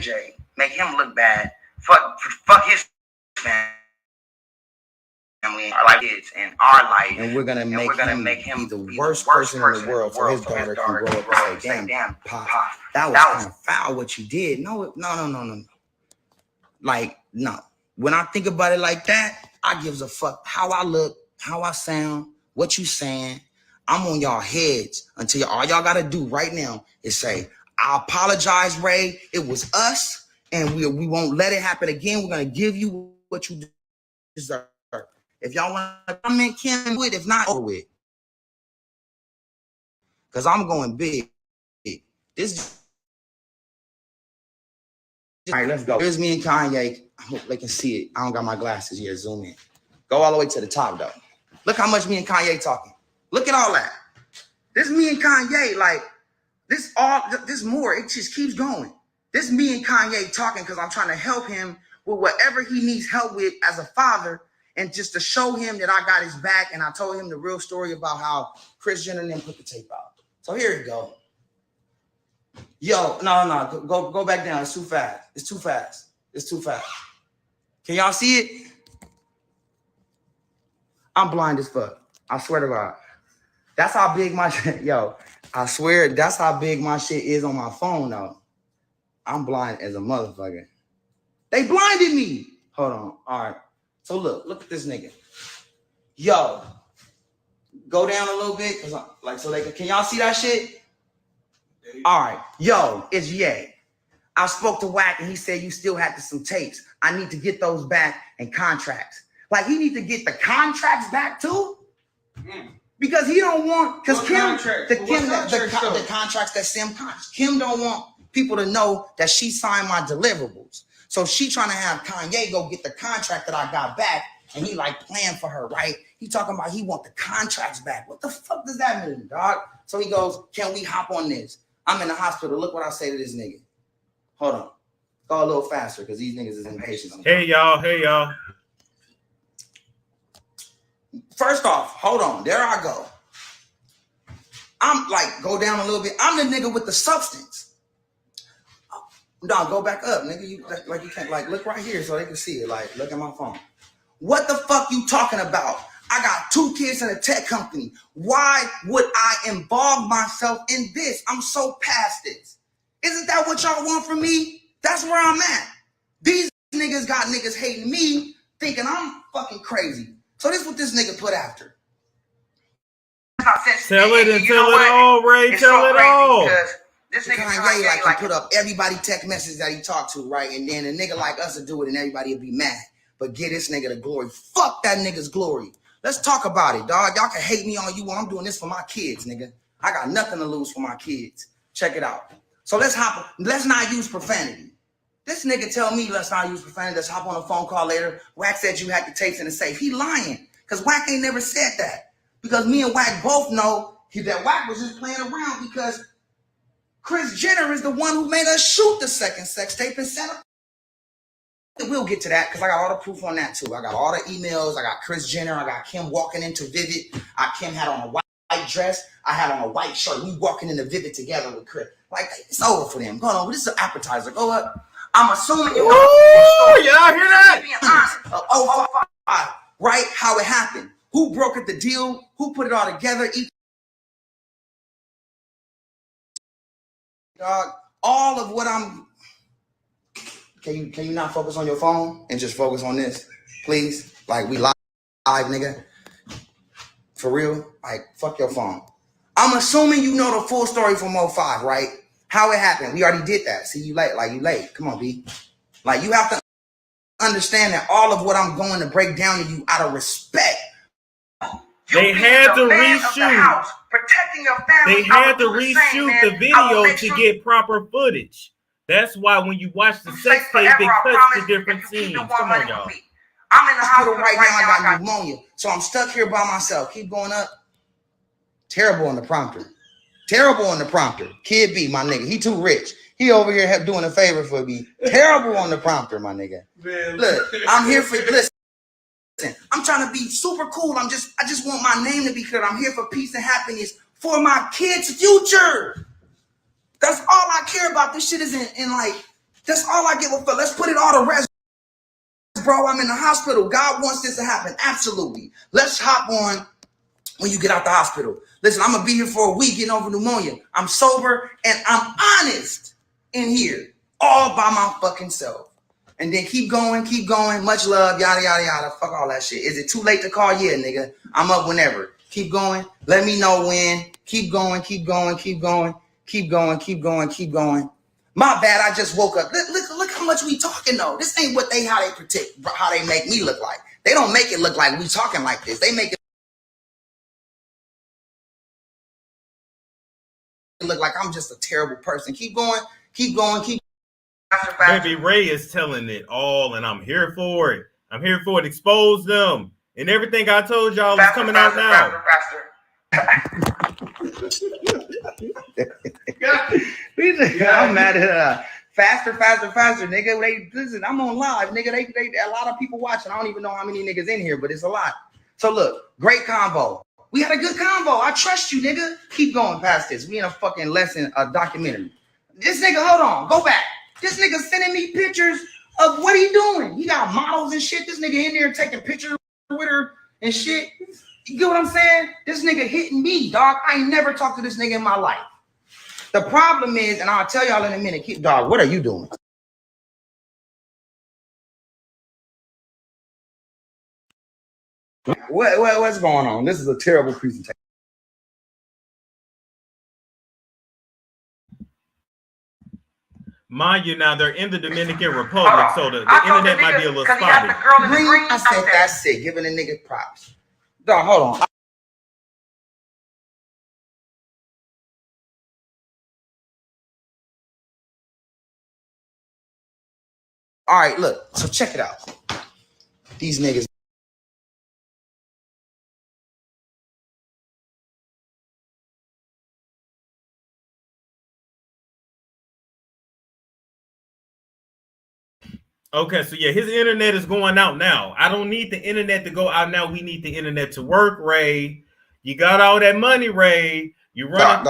Jay, make him look bad. Fuck his family, our kids, and our life, and we're gonna make him be the worst person in the world, so his daughter can grow up and say, "Damn, Pop, that was kind of foul what you did." No. Like, no. When I think about it like that, I gives a fuck how I look, how I sound, what you saying. I'm on y'all heads until all y'all gotta do right now is say, "I apologize, Ray. It was us, and we won't let it happen again. We're gonna give you what you deserve." If y'all want to comment, Kim, with. If not, over with. Because I'm going big. This. All right, let's go. Here's me and Kanye. I hope they can see it. I don't got my glasses here. Zoom in. Go all the way to the top, though. Look how much me and Kanye talking. Look at all that. This me and Kanye, like, this more. It just keeps going. This me and Kanye talking because I'm trying to help him with whatever he needs help with as a father. And just to show him that I got his back, and I told him the real story about how Kris Jenner and them put the tape out. So here you go. Yo, no, go back down. It's too fast. It's too fast. It's too fast. Can y'all see it? I'm blind as fuck. I swear to God. That's how big my shit, yo. I swear that's how big my shit is on my phone, though. I'm blind as a motherfucker. They blinded me. Hold on. All right. So look at this nigga. Yo, go down a little bit, cause so they can y'all see that shit? All right, yo, it's Ye. I spoke to Wack and he said you still had some tapes. I need to get those back and contracts. Like he need to get the contracts back too, because he don't want the contracts that Sim contracts. Kim don't want people to know that she signed my deliverables. So she trying to have Kanye go get the contract that I got back, and he like playing for her, right? He talking about he want the contracts back. What the fuck does that mean, dog? So he goes, "Can we hop on this? I'm in the hospital. Look what I say to this nigga." Hold on. Go a little faster because these niggas is impatient. Hey y'all. First off, hold on. There I go. I'm like, go down a little bit. I'm the nigga with the substance. No, go back up, nigga. You can't look right here so they can see it. Like, look at my phone. What the fuck you talking about? I got 2 kids in a tech company. Why would I involve myself in this? I'm so past this. Isn't that what y'all want from me? That's where I'm at. These niggas got niggas hating me, thinking I'm fucking crazy. So this is what this nigga put after. Tell it and tell it all, Ray. Tell it all. This nigga Kanye like put up everybody text message that he talked to, right? And then a nigga like us will do it and everybody will be mad. But get this nigga the glory. Fuck that nigga's glory. Let's talk about it, dog. Y'all can hate me all you want. I'm doing this for my kids, nigga. I got nothing to lose for my kids. Check it out. So let's not use profanity. This nigga tell me let's not use profanity. Let's hop on a phone call later. Wack said you had the tapes in the safe. He lying. Because Wack ain't never said that. Because me and Wack both know that Wack was just playing around because Kris Jenner is the one who made us shoot the second sex tape and set up. We'll get to that because I got all the proof on that too. I got all the emails. I got Kris Jenner. I got Kim walking into Vivid. Kim had on a white dress. I had on a white shirt. We walking into Vivid together with Kris. Like, it's over for them. Go on. This is an appetizer. Go up. I'm assuming you know. Oh, y'all hear that? Oh, right? How it happened. Who brokered the deal? Who put it all together? Dog, all of what I'm. Can you not focus on your phone and just focus on this, please? Like, we live, nigga. For real? Like, fuck your phone. I'm assuming you know the full story from 05, right? How it happened. We already did that. See, you late. Like, you late. Come on, B. Like, you have to understand that all of what I'm going to break down to you out of respect. They had to reshoot. Protecting your family. They had to reshoot the video to get proper footage. That's why when you watch the sex tape, it cuts to different scenes. Come on, y'all. I'm in the hospital right now. I got pneumonia, so I'm stuck here by myself. Keep going up. Terrible on the prompter. Terrible on the prompter. Kid B, my nigga. He too rich. He over here doing a favor for me. Terrible on the prompter, my nigga. Man. Look, I'm here for listen. I'm trying to be super cool. I just want my name to be clear. I'm here for peace and happiness for my kids' future. That's all I care about. This shit isn't in like That's all I give a fuck. Let's put it all to rest, bro. I'm in the hospital. God wants this to happen. Absolutely. Let's hop on when you get out the hospital. Listen, I'm going to be here for a week getting over pneumonia. I'm sober and I'm honest in here all by my fucking self. And then keep going. Much love, yada, yada, yada. Fuck all that shit. Is it too late to call? Yeah, nigga. I'm up whenever. Keep going. Let me know when. Keep going. My bad, I just woke up. Look how much we talking though. This ain't how they make me look like. They don't make it look like we talking like this. They make it look like I'm just a terrible person. Keep going. Baby Ray is telling it all, and I'm here for it. Expose them. And everything I told y'all is coming out now. I'm mad at her. Faster, nigga. Listen, I'm on live, nigga. They a lot of people watching. I don't even know how many niggas in here, but it's a lot. So look, great combo. We had a good combo. I trust you, nigga. Keep going past this. We in a fucking lesson, a documentary. This nigga, hold on, go back. This nigga sending me pictures of what he doing. He got models and shit. This nigga in there taking pictures with her and shit. You get what I'm saying? This nigga hitting me, dog. I ain't never talked to this nigga in my life. The problem is, and I'll tell y'all in a minute, dog, what are you doing? What's going on? This is a terrible presentation. Mind you, now they're in the Dominican Republic, so the internet might be a little spotty. I said that's it. Giving a nigga props. Dog, hold on. All right, look. So check it out. These niggas. Okay, so yeah, his internet is going out now. I don't need the internet to go out now. We need the internet to work, Ray. You got all that money, Ray. You running.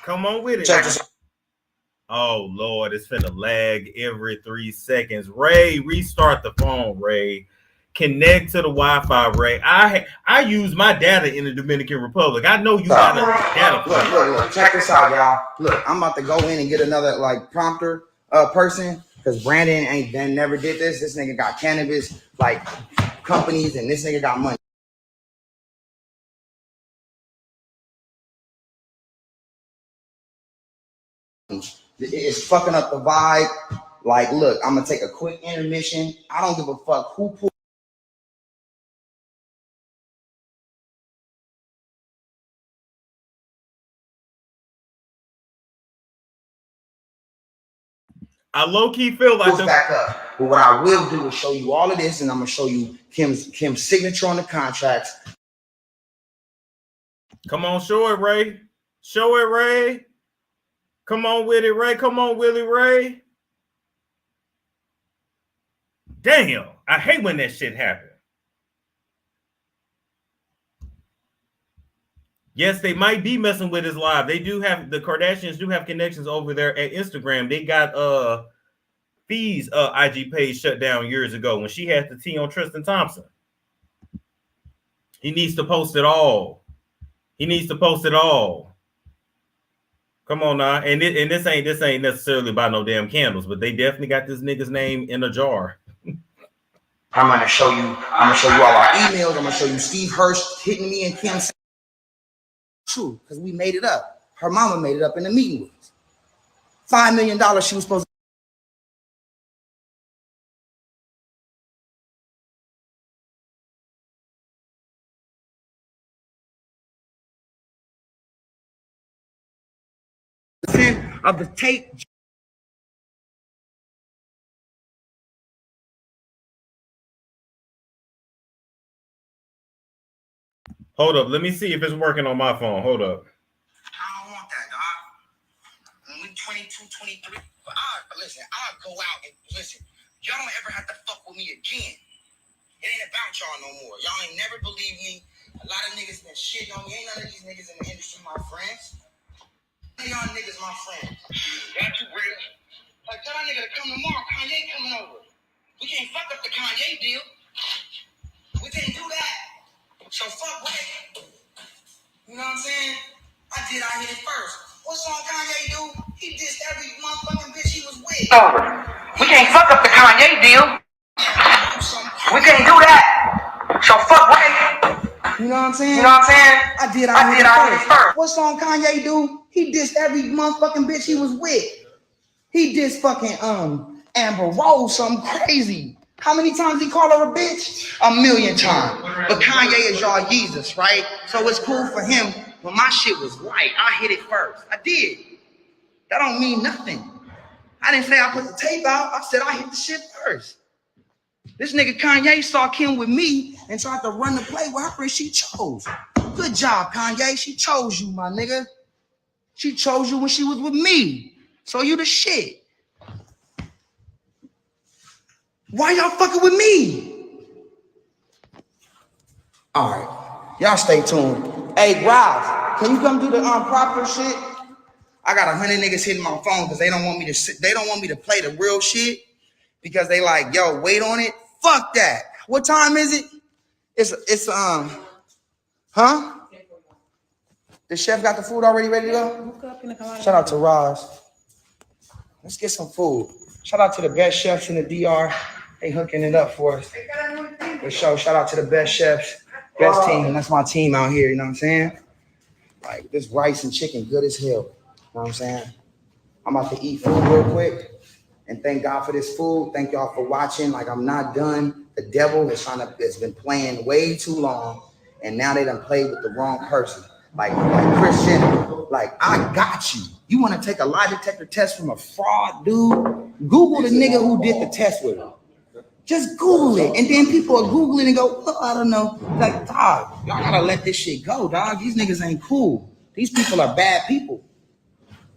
Come on with it. Check this out. Oh Lord, it's finna lag every 3 seconds. Ray, restart the phone, Ray. Connect to the Wi-Fi, Ray. I use my data in the Dominican Republic. I know you got a data. Look. Check this out, y'all. Look, I'm about to go in and get another prompter person. Because Brandon never did this. This nigga got cannabis companies, and this nigga got money. It's fucking up the vibe. Look, I'm gonna take a quick intermission. I don't give a fuck who pulled. I low-key feel like back up. But what I will do is show you all of this, and I'm gonna show you Kim's signature on the contracts. Come on, show it, Ray. Show it, Ray. Come on with it, Ray. Come on, Willie Ray. Damn, I hate when that shit happens. Yes, they might be messing with his live. The Kardashians do have connections over there at Instagram. They got Fee's IG page shut down years ago when she had the tea on Tristan Thompson. He needs to post it all. Come on now. And this ain't necessarily about no damn candles, but they definitely got this nigga's name in a jar. I'm gonna show you all our emails. I'm gonna show you Steve Hirsch hitting me and Kim. True, because we made it up. Her mama made it up in the meeting with us. $5 million she was supposed to of the tape. Hold up, let me see if it's working on my phone. Hold up. I don't want that, dog. When we 22, 23, I'll go out and listen. Y'all don't ever have to fuck with me again. It ain't about y'all no more. Y'all ain't never believed me. A lot of niggas been shitting on me. Ain't none of these niggas in the industry my friends. None of y'all niggas my friends. Y'all too real. Like, tell that nigga to come tomorrow. Kanye coming over. We can't fuck up the Kanye deal. We can't do that. So fuck with it. You know what I'm saying? I hit it first. What song Kanye do? He dissed every motherfucking bitch he was with. We can't fuck up the Kanye deal. We can't do that. So fuck with it. You know what I'm saying? You know what I'm saying? I hit it first. What song Kanye do? He dissed every motherfucking bitch he was with. He dissed fucking Amber Rose, something crazy. How many times he called her a bitch? 1,000,000 times. But Kanye is y'all Jesus, right? So it's cool for him. When my shit was right, I hit it first. I did. That don't mean nothing. I didn't say I put the tape out. I said I hit the shit first. This nigga Kanye saw Kim with me and tried to run the play with her and she chose. Good job, Kanye. She chose you, my nigga. She chose you when she was with me. So you the shit. Why y'all fucking with me? All right. Y'all stay tuned. Hey, Rob, can you come do the proper shit? I got 100 niggas hitting my phone because they don't want me to play the real shit because they like, yo, wait on it. Fuck that. What time is it? It's huh? The chef got the food already ready to go? Shout out to Roz. Let's get some food. Shout out to the best chefs in the DR. They hooking it up for us. For sure. Shout out to the best chefs, best team. That's my team out here, you know what I'm saying? Like this rice and chicken, good as hell. You know what I'm saying? I'm about to eat food real quick. And thank God for this food. Thank y'all for watching. Like, I'm not done. The devil has been playing way too long. And now they done played with the wrong person. Like Kris Jenner. Like, I got you. You want to take a lie detector test from a fraud dude? Google the nigga who did the test with him. Just Google it. And then people are Googling and go, oh, I don't know. Like, dog, y'all gotta let this shit go, dog. These niggas ain't cool. These people are bad people.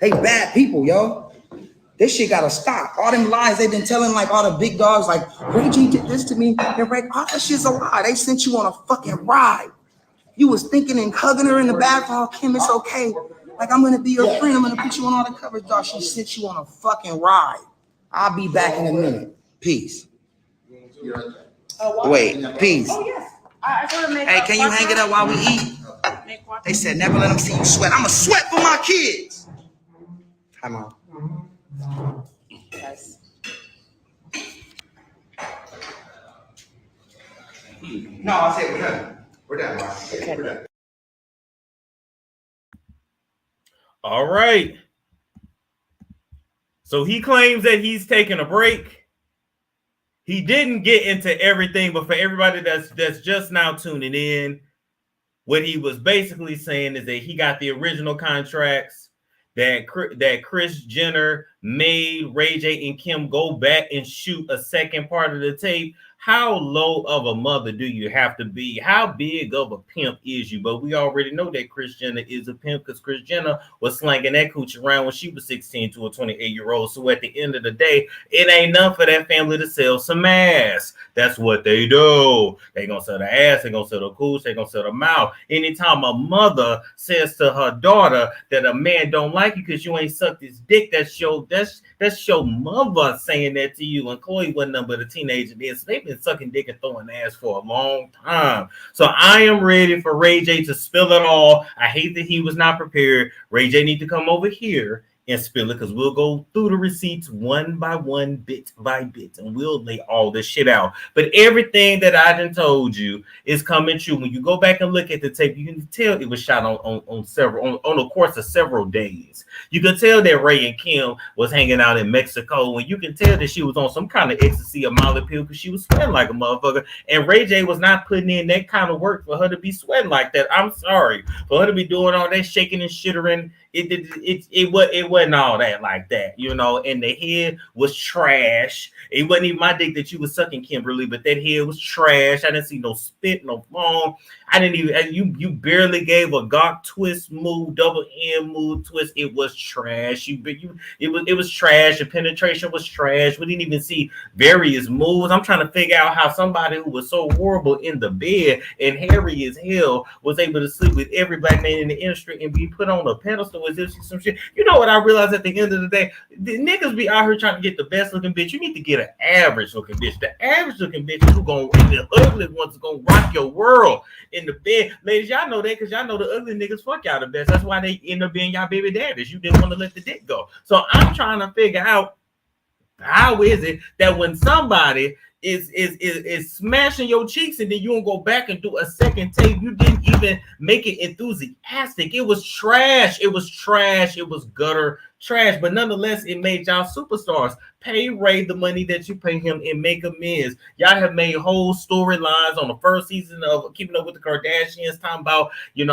They bad people, yo. This shit gotta stop. All them lies they've been telling, like all the big dogs, like Ray G did this to me, and Ray, all that shit's a lie. They sent you on a fucking ride. You was thinking and hugging her in the bathroom, Kim, it's okay. Like, I'm gonna be your friend. I'm gonna put you on all the covers, dog. She sent you on a fucking ride. I'll be back in a minute. Peace. Wait, peace. Oh yes. I sort of make. Hey, can you hang it up while we eat? They said never let them see you sweat. I'ma sweat for my kids. Come on. Yes. No, I said we're done. We're done, Mark. Okay. We're done. All right. So he claims that he's taking a break. He didn't get into everything, but for everybody that's just now tuning in, what he was basically saying is that he got the original contracts that Kris Jenner made Ray J and Kim go back and shoot a second part of the tape. How low of a mother do you have to be? How big of a pimp is you? But we already know that Kris Jenner is a pimp because Kris Jenner was slanging that cooch around when she was 16 to a 28-year-old. So at the end of the day, it ain't enough for that family to sell some ass. That's what they do. They gonna sell the ass, they gonna sell the cooch, they gonna sell the mouth. Anytime a mother says to her daughter that a man don't like you because you ain't sucked his dick, that's your mother saying that to you. And Chloe wasn't nothing but a teenager then, so they've been sucking dick and throwing ass for a long time. So I am ready for Ray J to spill it all. I hate that he was not prepared. Ray J need to come over here and spill it because we'll go through the receipts one by one, bit by bit, and we'll lay all this shit out. But everything that I done told you is coming true. When you go back and look at the tape, you can tell it was shot on the course of several days. You can tell that Ray and Kim was hanging out in Mexico, and you can tell that she was on some kind of ecstasy or Molly pill because she was sweating like a motherfucker. And Ray J was not putting in that kind of work for her to be sweating like that. I'm sorry. For her to be doing all that shaking and shittering, it wasn't all that like that, you know. And the head was trash. It wasn't even my dick that you was sucking, Kimberly, but that head was trash. I didn't see no spit, no foam. I didn't even, you barely gave a gawk twist move, double hand move twist. It was trash. It was trash. The penetration was trash. We didn't even see various moves. I'm trying to figure out how somebody who was so horrible in the bed and hairy as hell was able to sleep with every black man in the industry and be put on a pedestal as if some shit. You know what I realize at the end of the day, the niggas be out here trying to get the best looking bitch. You need to get an average looking bitch. The average looking bitch who gonna, the ugly ones gonna rock your world in the bed. Ladies, y'all know that because y'all know the ugly niggas fuck y'all the best. That's why they end up being y'all baby daddies. You didn't want to let the dick go. So I'm trying to figure out, how is it that when somebody is smashing your cheeks and then you don't go back and do a second take, you didn't even make it enthusiastic? It was trash. It was trash. It was gutter trash. But nonetheless, it made y'all superstars. Pay Ray the money that you pay him and make amends. Y'all have made whole storylines on the first season of Keeping Up with the Kardashians, talking about,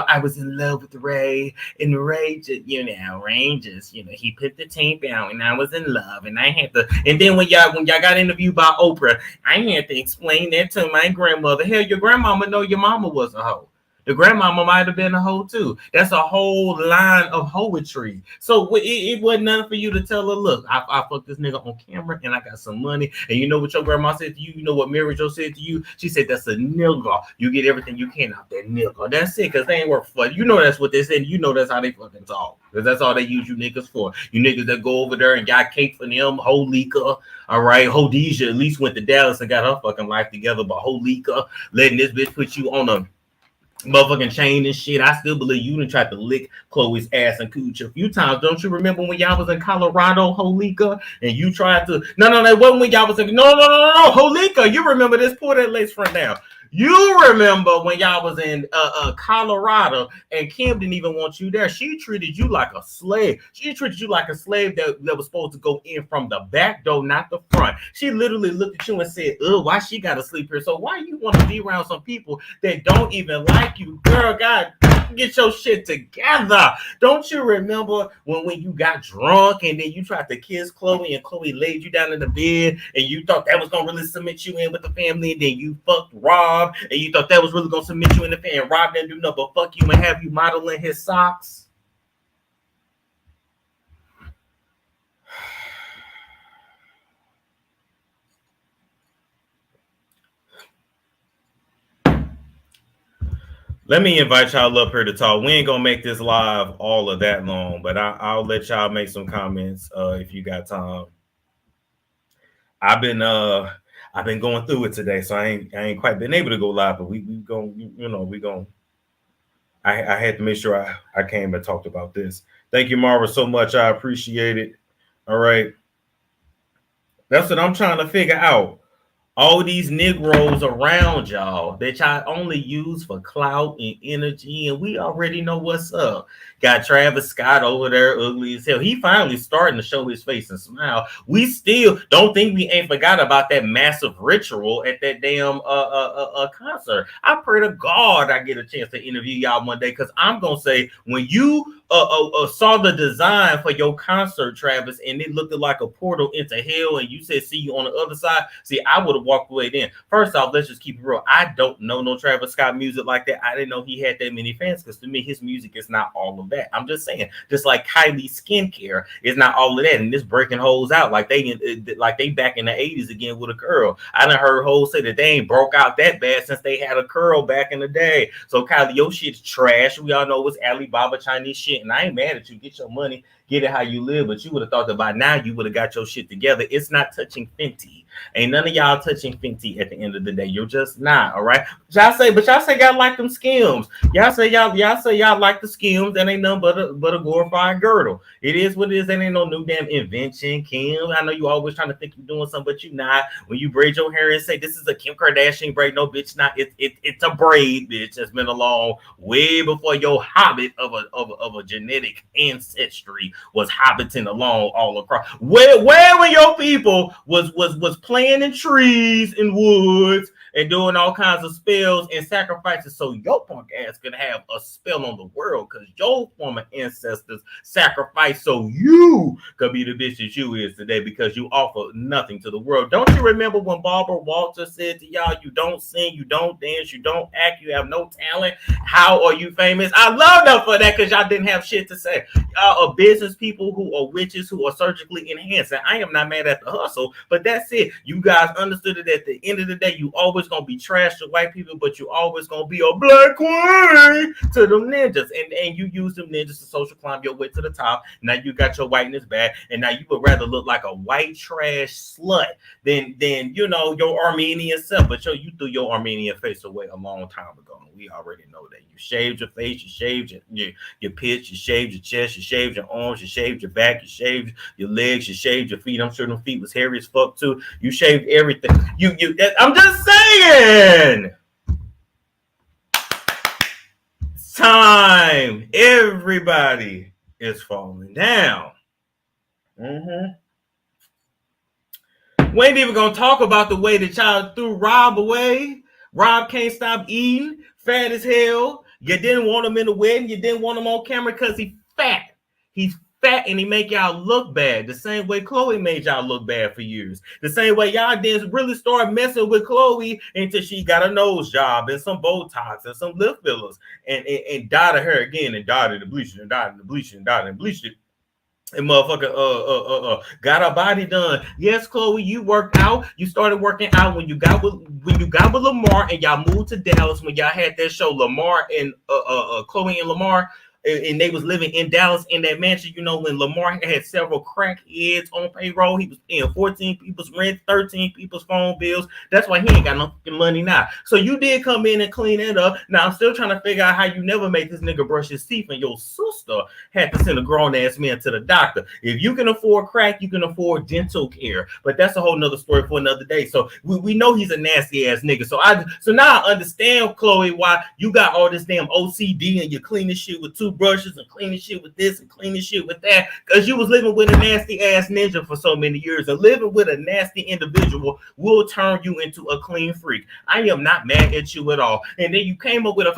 I was in love with Ray, and Ray just, Ray just, he put the tape out, and I was in love, and I had to. And then when y'all got interviewed by Oprah, I had to explain that to my grandmother. Hell, your grandmama know your mama was a hoe. The grandmama might have been a hoe too. That's a whole line of hoetry. So it wasn't nothing for you to tell her, look, I fucked this nigga on camera and I got some money. And you know what your grandma said to you? You know what Mary Jo said to you? She said, that's a nigga. You get everything you can out that nigga. That's it, because they ain't work for you. That's what they said. That's how they fucking talk. Because that's all they use you niggas for. You niggas that go over there and got cake for them, Holika, all right? Hodijah at least went to Dallas and got her fucking life together, but Holika letting this bitch put you on a motherfucking chain and shit. I still believe you done tried to lick Chloe's ass and cooch a few times. Don't you remember when y'all was in Colorado, Holika, and you tried to? No, that wasn't when y'all was in. No, Holika. You remember this? Pull that lace front down. You remember when y'all was in Colorado and Kim didn't even want you there. She treated you like a slave. She treated you like a slave that was supposed to go in from the back door, not the front. She literally looked at you and said, why she got to sleep here? So why you want to be around some people that don't even like you? Girl, God, get your shit together. Don't you remember when you got drunk and then you tried to kiss Chloe and Chloe laid you down in the bed and you thought that was going to really cement you in with the family, and then you fucked Rob and you thought that was really going to cement you in the family, and Rob didn't do nothing but fuck you and have you modeling his socks? Let me invite y'all up here to talk. We ain't gonna make this live all of that long, but I'll let y'all make some comments if you got time. I've been going through it today, so I ain't quite been able to go live, but we gon' I had to make sure I came and talked about this. Thank you, Marva, so much. I appreciate it. All right. That's what I'm trying to figure out. All these Negroes around y'all that y'all only use for clout and energy, and we already know what's up. Got Travis Scott over there, ugly as hell. He finally starting to show his face and smile. We still don't think we ain't forgot about that massive ritual at that damn concert. I pray to God I get a chance to interview y'all one day, because I'm gonna say, when you saw the design for your concert, Travis, and it looked like a portal into hell, and you said see you on the other side, see, I would have walked away then. First off, let's just keep it real. I don't know no Travis Scott music like that. I didn't know he had that many fans, because to me, his music is not all of that. I'm just saying, just like Kylie skincare is not all of that, and this breaking hoes out like they back in the 80s again with a curl. I done heard hoes say that they ain't broke out that bad since they had a curl back in the day. So Kylie, your shit's trash. We all know it's Alibaba Chinese shit, and I ain't mad at you. Get your money, get it how you live, but you would have thought that by now you would have got your shit together. It's not touching Fenty. Ain't none of y'all touching Fenty at the end of the day. You're just not, all right? Y'all say y'all like them skims. Y'all say y'all like the skims. That ain't nothing but a glorified girdle. It is what it is. That ain't no new damn invention, Kim. I know you always trying to think you're doing something, but you not. When you braid your hair and say this is a Kim Kardashian braid, no, bitch, not. It's a braid, bitch. That's been along way before your hobbit of a genetic ancestry was hobbiting along all across. Where were your people was playing in trees and woods and doing all kinds of spells and sacrifices so your punk ass could have a spell on the world, because your former ancestors sacrificed so you could be the bitch that you is today, because you offer nothing to the world. Don't you remember when Barbara Walters said to y'all, you don't sing, you don't dance, you don't act, you have no talent, how are you famous? I love them for that, because y'all didn't have shit to say. Y'all are business people who are witches who are surgically enhanced, and I am not mad at the hustle, but that's it. You guys understood it. At the end of the day, you always always gonna be trash to white people, but you always gonna be a black queen to them ninjas. And you use them ninjas to social climb your way to the top. Now you got your whiteness back, and now you would rather look like a white trash slut than you know your Armenian self. But you threw your Armenian face away a long time ago. We already know that. You shaved your face, you shaved your pitch, you shaved your chest, you shaved your arms, you shaved your back, you shaved your legs, you shaved your feet. I'm sure them feet was hairy as fuck too. You shaved everything. I'm just saying. It's time. Everybody is falling down. We ain't even gonna talk about the way that y'all threw Rob away. Rob can't stop eating, fat as hell. You didn't want him in the wedding. You didn't want him on camera because he's fat. He's fat and he make y'all look bad. The same way Chloe made y'all look bad for years. The same way y'all didn't really start messing with Chloe until she got a nose job and some Botox and some lip fillers and dyed her hair again and dyed it and bleached it and dyed it and bleached it and dyed it and bleached it. And motherfucker got her body done. Yes, Chloe, you worked out. You started working out when you got with Lamar and y'all moved to Dallas when y'all had that show, Lamar and Chloe and Lamar. And they was living in Dallas in that mansion. You know, when Lamar had several crackheads on payroll, he was paying 14 people's rent, 13 people's phone bills. That's why he ain't got no fucking money now. So you did come in and clean it up. Now I'm still trying to figure out how you never made this nigga brush his teeth and your sister had to send a grown ass man to the doctor. If you can afford crack, you can afford dental care. But that's a whole nother story for another day. So we know he's a nasty ass nigga. So now I understand, Chloe, why you got all this damn OCD and you're cleaning shit with two brushes and cleaning shit with this and cleaning shit with that, because you was living with a nasty ass ninja for so many years, and living with a nasty individual will turn you into a clean freak. I am not mad at you at all. And then you came up with y'all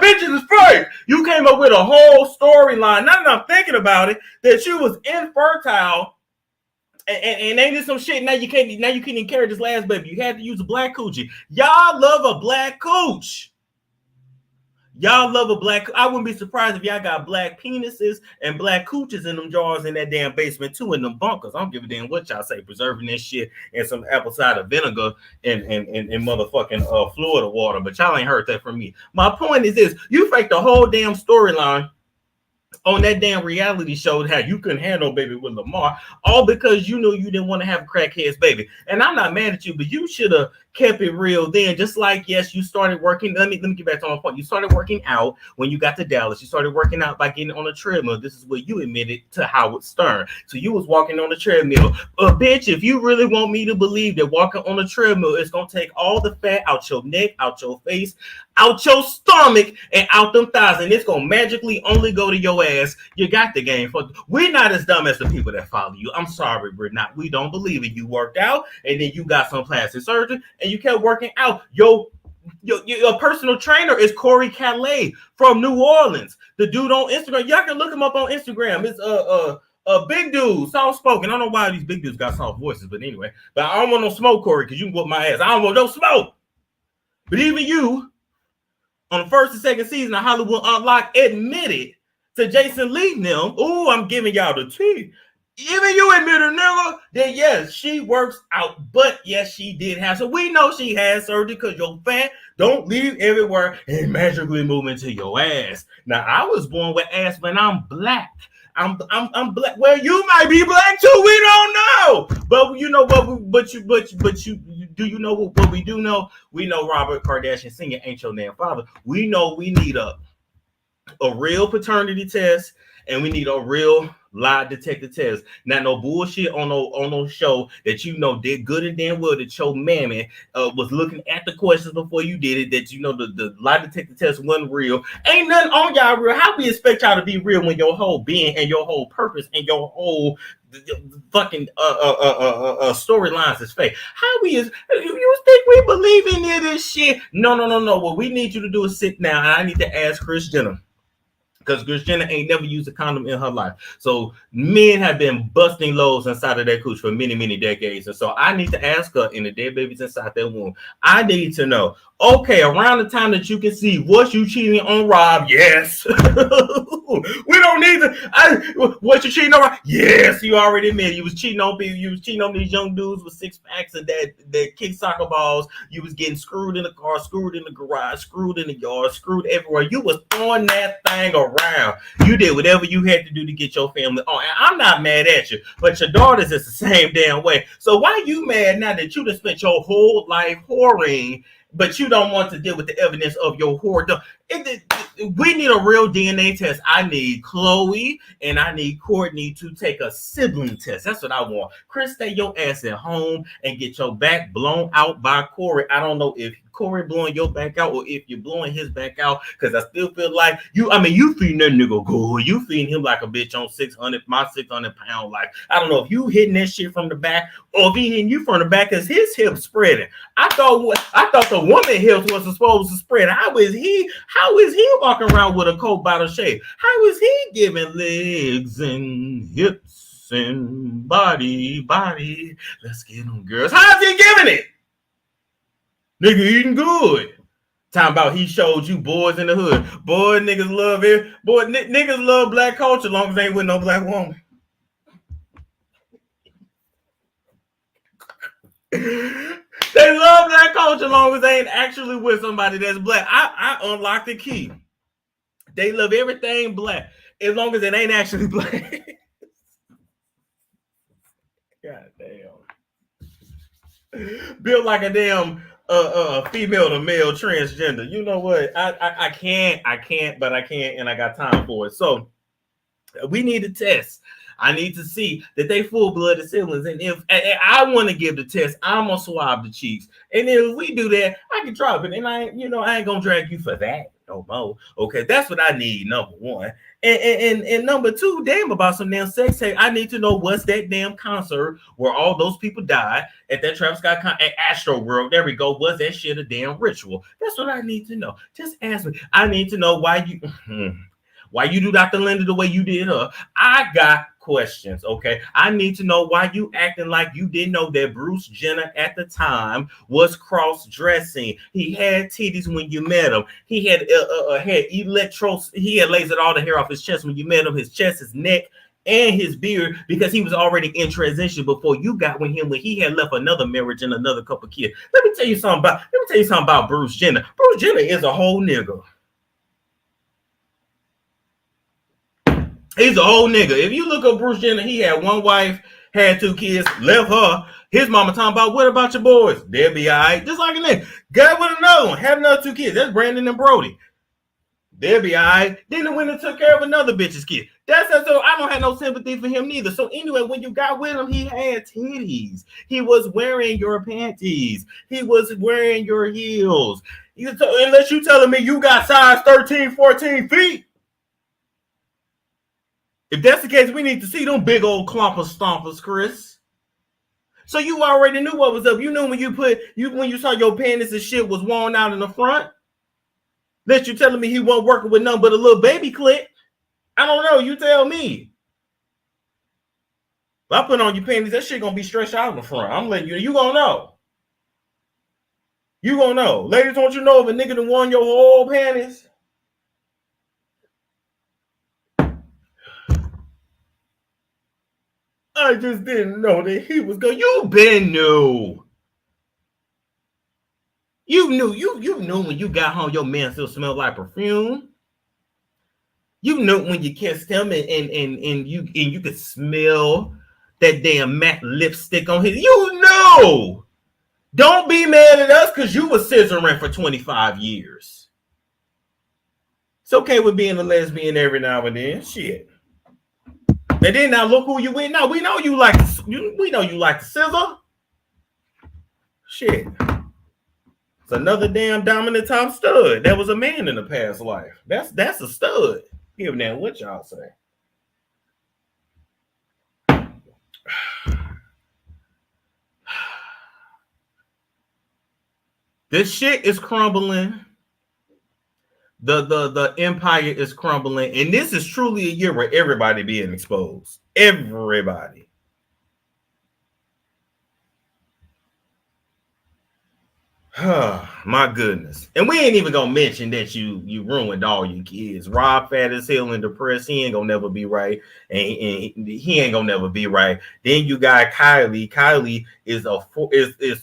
bitches is fake. You came up with a whole storyline. Now that I'm thinking about it, that you was infertile. And they did some shit. Now you can't even carry this last baby. You had to use a black coochie. Y'all love a black cooch. Y'all love a black. I wouldn't be surprised if y'all got black penises and black cooches in them jars in that damn basement too, in them bunkers. I don't give a damn what y'all say, preserving this shit in some apple cider vinegar and motherfucking Florida water. But y'all ain't heard that from me. My point is this: you faked the whole damn storyline on that damn reality show how you couldn't have no baby with Lamar, all because you knew you didn't want to have a crackhead's baby. And I'm not mad at you, but you should have kept it real then. Just like, yes, you started working. Let me get back to my point. You started working out when you got to Dallas. You started working out by getting on a treadmill. This is what you admitted to Howard Stern. So you was walking on the treadmill. Bitch, if you really want me to believe that walking on a treadmill is going to take all the fat out your neck, out your face, out your stomach, and out them thighs, and it's gonna magically only go to your ass, you got the game. We're not as dumb as the people that follow you. I'm sorry, we're not. We don't believe it. You worked out, and then you got some plastic surgery, and you kept working out. Your personal trainer is Corey Calais from New Orleans. The dude on Instagram, y'all can look him up on Instagram. It's a big dude, soft spoken. I don't know why these big dudes got soft voices, but anyway. But I don't want no smoke, Corey, because you can whoop my ass. I don't want no smoke. But even you, on the first and second season of Hollywood Unlocked, admitted to Jason Lee and them, ooh, I'm giving y'all the tea. Even you admitted, nigga, that yes, she works out, but yes, she did have. So we know she had surgery because your fat don't leave everywhere and magically move into your ass. Now, I was born with ass, but I'm black. I'm black. Well, you might be black too. We don't know. But you know what? But you do you know what we do know? We know Robert Kardashian Sr. ain't your damn father. We know we need a real paternity test, and we need a real lie detector test. Not no bullshit on no show that you know did good and damn well that your mammy was looking at the questions before you did it, that you know the lie detector test wasn't real. Ain't nothing on y'all real. How we expect y'all to be real when your whole being and your whole purpose and your whole fucking storylines is fake? How we is you think we believe in this shit? No. What we need you to do is sit down, and I need to ask Kris Jenner. Because Kris Jenner ain't never used a condom in her life. So men have been busting loads inside of that cooch for many, many decades. And so I need to ask her, in the dead babies inside that womb, I need to know, okay, around the time that you can see, was you cheating on Rob? Yes. We don't need to. Was you cheating on Rob? Yes, you already admitted you was cheating on people. You was cheating on these young dudes with six packs and that kick soccer balls. You was getting screwed in the car, screwed in the garage, screwed in the yard, screwed everywhere. You was throwing that thing around. You did whatever you had to do to get your family on. And I'm not mad at you, but your daughters is the same damn way. So why you mad now that you done spent your whole life whoring, but you don't want to deal with the evidence of your whore? We need a real DNA test. I need Chloe and I need Kourtney to take a sibling test. That's what I want. Kris, stay your ass at home and get your back blown out by Corey. I don't know if Corey blowing your back out or if you're blowing his back out, because I still feel like you feeding that nigga good. You feeding him like a bitch on 600-pound life. I don't know if you hitting that shit from the back or if he hitting you from the back because his hips spreading. I thought the woman hips was supposed to spread. How is he walking around with a coat bottle shape? How is he giving legs and hips and body? Let's get them girls. How's he giving it? Nigga eating good. Talking about he showed you boys in the hood. Boy, niggas love it. Boy, niggas love black culture as long as they ain't with no black woman. They love black culture as long as they ain't actually with somebody that's black. I unlocked the key. They love everything black as long as it ain't actually black. God damn. Built like a damn female to male transgender. You know what? I can't, but I can't, and I got time for it. So we need a test. I need to see that they full-blooded siblings. And if I want to give the test, I'm gonna swab the cheeks. And then if we do that, I can drop it. And I ain't gonna drag you for that no more. Okay, that's what I need, number one. And number two, damn about some damn sex tape. I need to know what's that damn concert where all those people died at that Travis Scott at Astro World. There we go. Was that shit a damn ritual? That's what I need to know. Just ask me. I need to know why you do Dr. Linda the way you did her. I got questions, okay? I need to know why you acting like you didn't know that Bruce Jenner at the time was cross-dressing. He had titties when you met him. He had he had lasered all the hair off his chest when you met him, his chest, his neck, and his beard, because he was already in transition before you got with him when he had left another marriage and another couple kids. Let me tell you something about Bruce Jenner. Bruce Jenner is a whole nigga. He's a whole nigga. If you look up Bruce Jenner, he had one wife, had 2 kids, left her. His mama talking about, what about your boys? They'll be all right. Just like a nigga. Got with another one, had another 2 kids. That's Brandon and Brody. They'll be all right. Then the winner took care of another bitch's kid. So I don't have no sympathy for him neither. So anyway, when you got with him, he had titties. He was wearing your panties. He was wearing your heels. Unless you telling me you got size 13, 14 feet. If that's the case, we need to see them big old clumper stompers, Kris. So you already knew what was up. You knew when you saw your panties and shit was worn out in the front. That you telling me he wasn't working with nothing but a little baby clit. I don't know. You tell me. If I put on your panties, that shit gonna be stretched out in the front. I'm letting you. You gonna know. You gonna know. Ladies, don't you know if a nigga done won your whole panties? I just didn't know that he was going. You been knew. You knew when you got home, your man still smelled like perfume. You knew when you kissed him and you could smell that damn matte lipstick on his. You know. Don't be mad at us because you was scissoring for 25 years. It's okay with being a lesbian every now and then. Shit. And then now look who you with. Now we know you like the scissor. Shit. It's another damn dominant top stud. That was a man in the past life. That's a stud. Give them what y'all say. This shit is crumbling. The empire is crumbling, and this is truly a year where everybody being exposed. Everybody. My goodness. And we ain't even gonna mention that you ruined all your kids. Rob fat as hell and depressed. He ain't gonna never be right. And he ain't gonna never be right. Then you got Kylie. Kylie is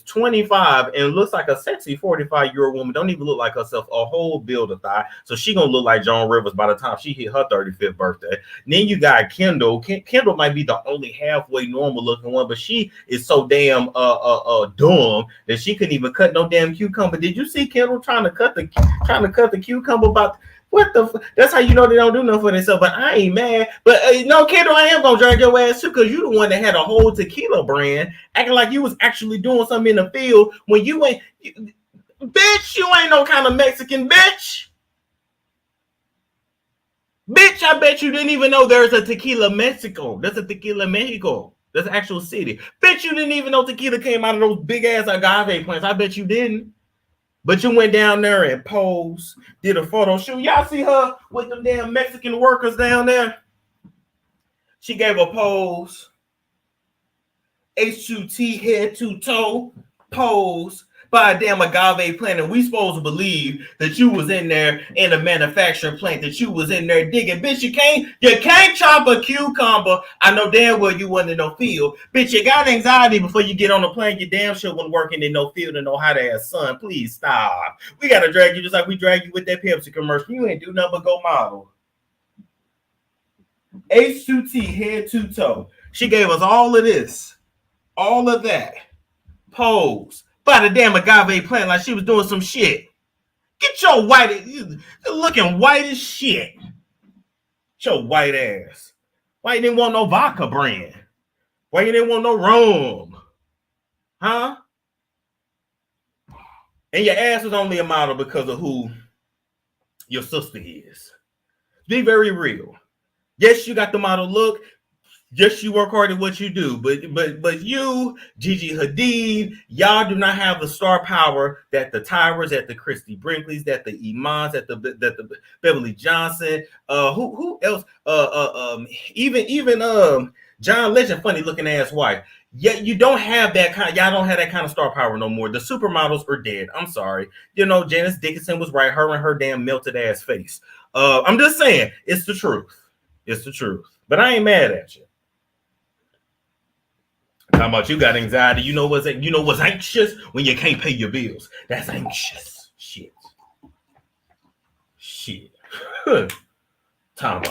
25 and looks like a sexy 45-year-old woman. Don't even look like herself. A whole build of thigh. So she gonna look like Joan Rivers by the time she hit her 35th birthday. Then you got Kendall. Kendall might be the only halfway normal looking one, but she is so damn dumb that she couldn't even cut no damn cucumber. Did you see Kendall trying to cut the cucumber? About what the? That's how you know they don't do nothing for themselves. But I ain't mad. But no, Kendall, I am gonna drag your ass too, because you the one that had a whole tequila brand, acting like you was actually doing something in the field when you ain't. Bitch, you ain't no kind of Mexican bitch. Bitch, I bet you didn't even know there's a Tequila Mexico. There's a Tequila Mexico. There's an actual city. Bitch, you didn't even know tequila came out of those big ass agave plants. I bet you didn't. But you went down there and posed, did a photo shoot. Y'all see her with them damn Mexican workers down there? She gave a pose. H2T, head to toe pose by a damn agave plant, and we supposed to believe that you was in there in a manufacturing plant, that you was in there digging. Bitch, you can't chop a cucumber. I know damn well you wasn't in no field. Bitch, you got anxiety before you get on the plane. You damn sure wasn't working in no field and no hot ass sun. Please stop. We gotta drag you just like we drag you with that Pepsi commercial. You ain't do nothing but go model. H2T, head to toe. She gave us all of this, all of that. Pose by the damn agave plant like she was doing some shit. Get your white, you're looking white as shit. Get your white ass. Why you didn't want no vodka brand? Why you didn't want no rum? Huh? And your ass was only a model because of who your sister is. Be very real. Yes, you got the model look. Yes, you work hard at what you do, but you, Gigi Hadid, y'all do not have the star power that the Tyras, that the Christy Brinkleys, that the Imans, that the Beverly Johnson, who else? Even John Legend, funny looking ass wife. Yet you don't have that kind. Y'all don't have that kind of star power no more. The supermodels are dead. I'm sorry. You know, Janice Dickinson was right. Her and her damn melted ass face. I'm just saying, it's the truth. It's the truth. But I ain't mad at you. Talking about you got anxiety. You know what's anxious when you can't pay your bills. That's anxious. Shit. Talking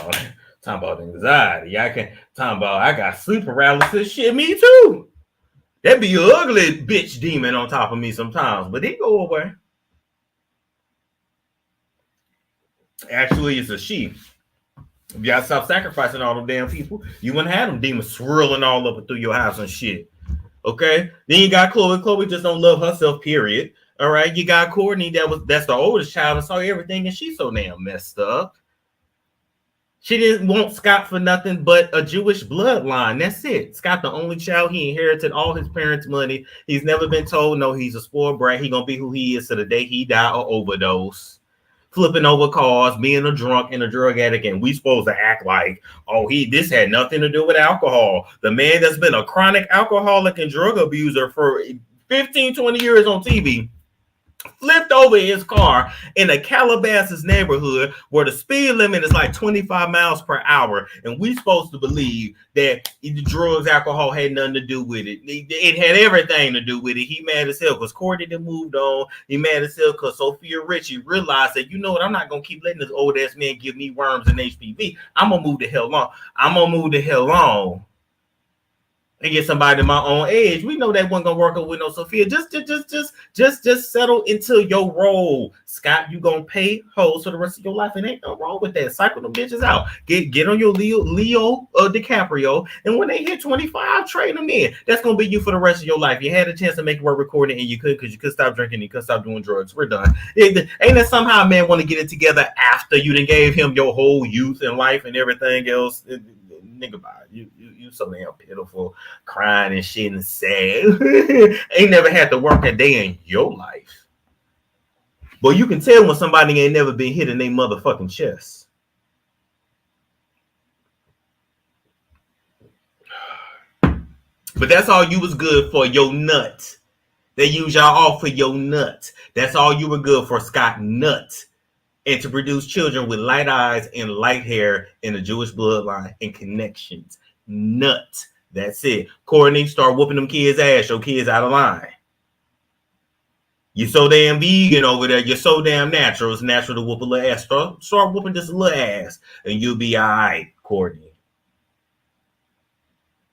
about anxiety. I got sleep paralysis. Shit, me too. That be an ugly bitch demon on top of me sometimes, but it go away. Actually, it's a she. If y'all stop sacrificing all them damn people, you wouldn't have them demons swirling all up and through your house and shit. Okay? Then you got Chloe. Chloe just don't love herself, period. All right? You got Kourtney, that's the oldest child and saw everything, and she's so damn messed up. She didn't want Scott for nothing but a Jewish bloodline. That's it. Scott, the only child, he inherited all his parents' money. He's never been told, no, he's a spoiled brat. He gonna be who he is to the day he die or overdose. Flipping over cars, being a drunk and a drug addict, and we supposed to act like, oh, this had nothing to do with alcohol. The man that's been a chronic alcoholic and drug abuser for 15, 20 years on TV flipped over his car in a Calabasas neighborhood where the speed limit is like 25 miles per hour, and we supposed to believe that the drugs, alcohol had nothing to do with it. It had everything to do with it. He mad as hell because Kourtney done moved on. He mad as hell because Sophia Richie realized that, you know what, I'm not gonna keep letting this old ass man give me worms and HPV. I'm gonna move the hell on. And get somebody my own age. We know that wasn't gonna work out with no Sophia. Just settle into your role. Scott, you gonna pay hoes for the rest of your life. And ain't no wrong with that. Cycle them bitches out. Get on your Leo DiCaprio. And when they hit 25, trade them in. That's gonna be you for the rest of your life. You had a chance to make it work recording and you couldn't because you couldn't stop drinking and you couldn't stop doing drugs. We're done. Ain't that somehow a man want to get it together after you done gave him your whole youth and life and everything else? Nigga, about it. You so damn pitiful, crying and shit and sad. Ain't never had to work a day in your life. But you can tell when somebody ain't never been hit in their motherfucking chest. But that's all you was good for, your nut. They use y'all all for your nut. That's all you were good for, Scott, nut. And to produce children with light eyes and light hair in the Jewish bloodline and connections. Nut. That's it. Kourtney, start whooping them kids' ass. Your kids out of line. You're so damn vegan over there. You're so damn natural. It's natural to whoop a little ass. Start whooping just a little ass, and you'll be all right, Kourtney.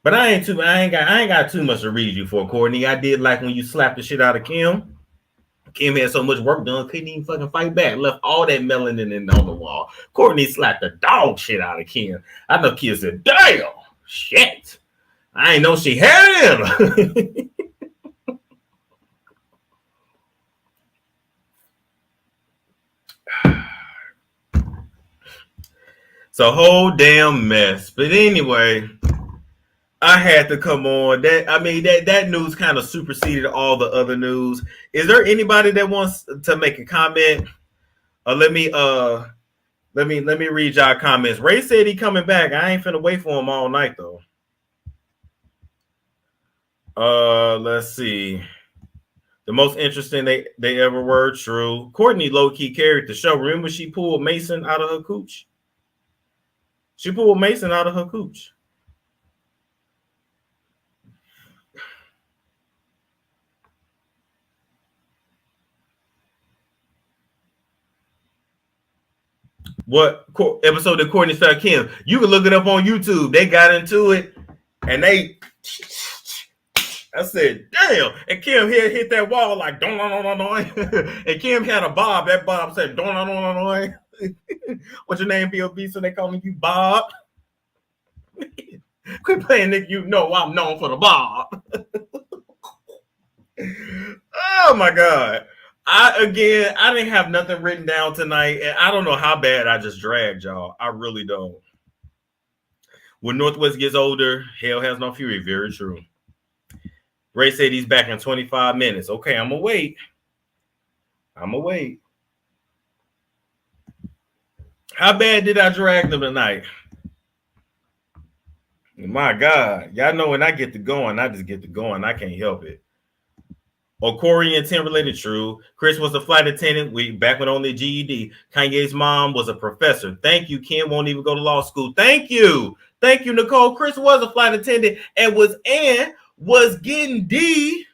But I ain't got too much to read you for, Kourtney. I did like when you slapped the shit out of Kim. Kim had so much work done, couldn't even fucking fight back. Left all that melanin on the wall. Kourtney slapped the dog shit out of Kim. I know Kim said, damn, shit. I ain't know she had him. It's a whole damn mess. But anyway, I had to come on. That news kind of superseded all the other news. Is there anybody that wants to make a comment? Let me read y'all comments. Ray said he coming back. I ain't finna wait for him all night though. Let's see. The most interesting they ever were, true. Kourtney low-key carried the show. Remember she pulled Mason out of her cooch? She pulled Mason out of her cooch. What episode that Kourtney started Kim? You can look it up on YouTube. They got into it, and I said, damn. And Kim hit that wall like, don. And Kim had a bob. That bob said, don. What's your name, POB? So they calling you Bob? Quit playing, Nick. You know I'm known for the Bob. Oh, my God. I didn't have nothing written down tonight, and I don't know how bad I just dragged y'all. I really don't. When Northwest gets older, hell has no fury. Very true. Ray said he's back in 25 minutes. Okay, I'm going to wait. How bad did I drag them tonight? My God. Y'all know when I get to going, I just get to going. I can't help it. Corey and Tim related, true. Kris was a flight attendant back when only GED. Kanye's mom was a professor. Thank you. Kim won't even go to law school. Thank you, Nicole. Kris was a flight attendant and was getting D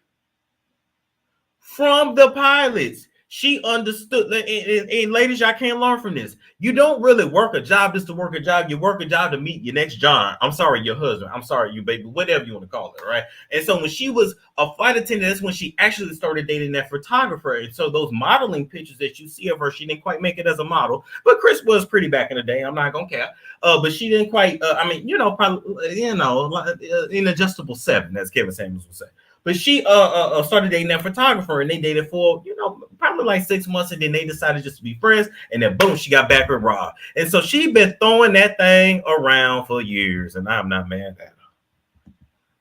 from the pilots. She understood. And ladies, y'all can't learn from this. You don't really work a job just to work a job. You work a job to meet your next John. I'm sorry, your husband. I'm sorry, you baby. Whatever you want to call it, right? And so when she was a flight attendant, that's when she actually started dating that photographer. And so those modeling pictures that you see of her, she didn't quite make it as a model. But Kris was pretty back in the day. I'm not gonna care. But she didn't quite. Probably, in adjustable 7, as Kevin Samuels would say. But she started dating that photographer, and they dated for, probably like 6 months, and then they decided just to be friends, and then boom, she got back with Rob. And so she's been throwing that thing around for years, and I'm not mad at her.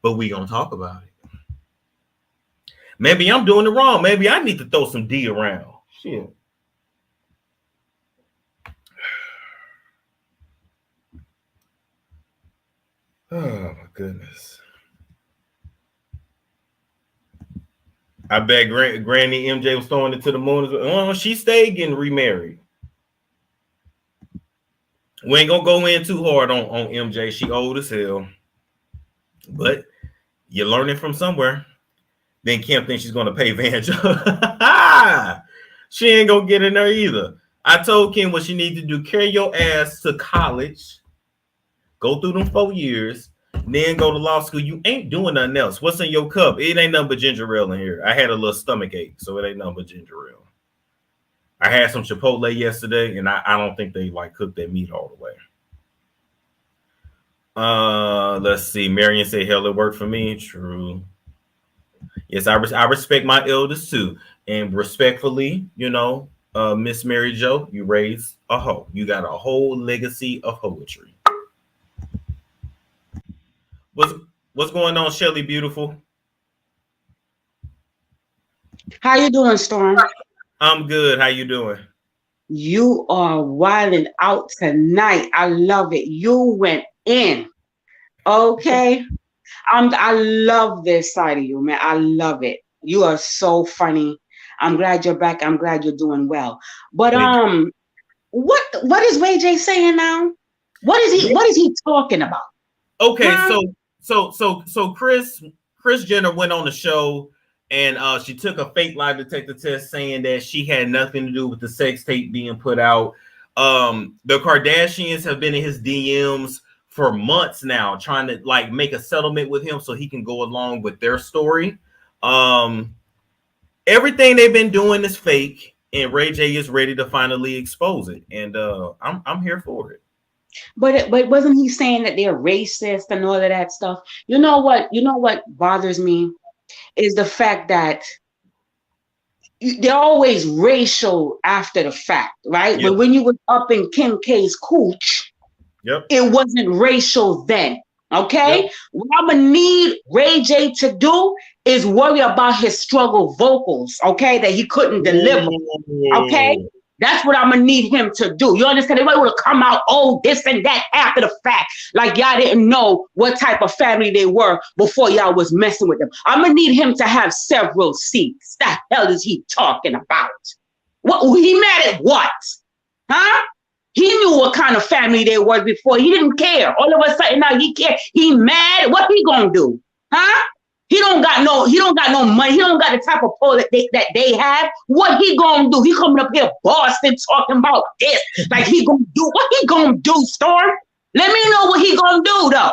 But we gonna talk about it. Maybe I'm doing it wrong. Maybe I need to throw some D around. Shit. Oh my goodness. I bet Granny MJ was throwing it to the moon. Oh, she stayed getting remarried. We ain't gonna go in too hard on MJ. She old as hell. But you're learning from somewhere. Then Kim thinks she's gonna pay Van. She ain't gonna get in there either. I told Kim what she needs to do: carry your ass to college, go through them 4 years, then go to law school. You ain't doing nothing else. What's in your cup? It ain't nothing but ginger ale in here. I had a little stomach ache, so it ain't nothing but ginger ale. I had some Chipotle yesterday, and I don't think they cooked that meat all the way. Let's see. Marion said, hell, it worked for me. True. Yes, I respect my elders too. And respectfully, Miss Mary Jo, you raised a hoe. You got a whole legacy of poetry. What's going on, Shelly Beautiful? How you doing, Storm? I'm good. How you doing? You are wilding out tonight. I love it. You went in. Okay. I love this side of you, man. I love it. You are so funny. I'm glad you're back. I'm glad you're doing well. But what is Ray J saying now? What is he talking about? Okay, Huh? so Kris Jenner went on the show and she took a fake lie detector test saying that she had nothing to do with the sex tape being put out. The Kardashians have been in his DMs for months now, trying to like make a settlement with him so he can go along with their story. Everything they've been doing is fake, and Ray J is ready to finally expose it, and I'm here for it. But wasn't he saying that they're racist and all of that stuff? You know what bothers me is the fact that they're always racial after the fact, right? Yep. But when you were up in Kim K's cooch, Yep. it wasn't racial then. Okay. Yep. What I'm gonna need Ray J to do is worry about his struggle vocals, okay, that he couldn't deliver. Okay. That's what I'm gonna need him to do. You understand? They would have come out, oh, this and that after the fact. Like y'all didn't know what type of family they were before y'all was messing with them. I'm gonna need him to have several seats. The hell is he talking about? What he mad at what? Huh? He knew what kind of family they were before. He didn't care. All of a sudden now he care. He mad. What he gonna do? Huh? He don't got no money. He don't got the type of pull that they have. What he gonna do? He coming up here Boston talking about this. Like he gonna do what he gonna do, Storm? Let me know what he gonna do though.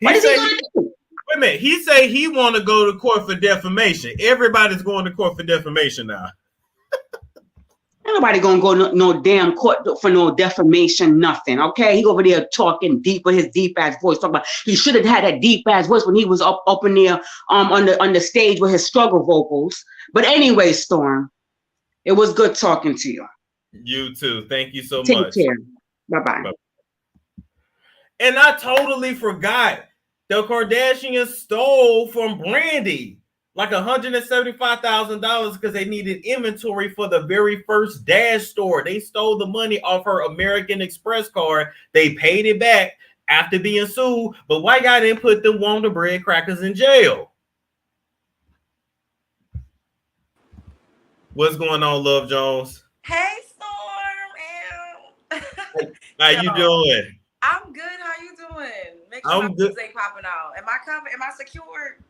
What is he gonna do? Wait a minute. He say he want to go to court for defamation. Everybody's going to court for defamation now. Nobody gonna go no damn court for no defamation, nothing. Okay, he over there talking deep with his deep ass voice. Talking about he should have had that deep ass voice when he was up in there on the stage with his struggle vocals. But anyway, Storm, it was good talking to you. You too. Thank you so much. Take care. Bye-bye. And I totally forgot the Kardashians stole from Brandy like $175,000 because they needed inventory for the very first Dash store. They stole the money off her American Express card. They paid it back after being sued. But why y'all didn't put them Wonder Bread crackers in jail? What's going on, Love Jones? Hey, Storm. How you doing? I'm good. How you doing? Make sure I'm my good. ain't popping out. Am I covered? Am I secured?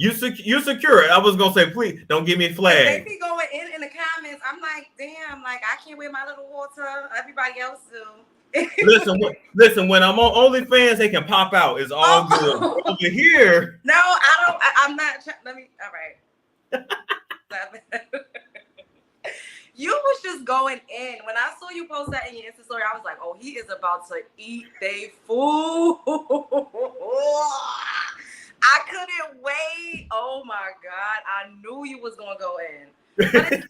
You secure. I was gonna say, please don't give me a flag. They be going in the comments. I'm like, damn, like I can't wear my little water. Everybody else do. listen. When I'm on OnlyFans, they can pop out. It's all good. Over here. No, I don't. I'm not. Let me. All right. You was just going in. When I saw you post that in your Insta story, I was like, oh, he is about to eat they food. I couldn't wait. Oh my God. I knew you was going to go in. But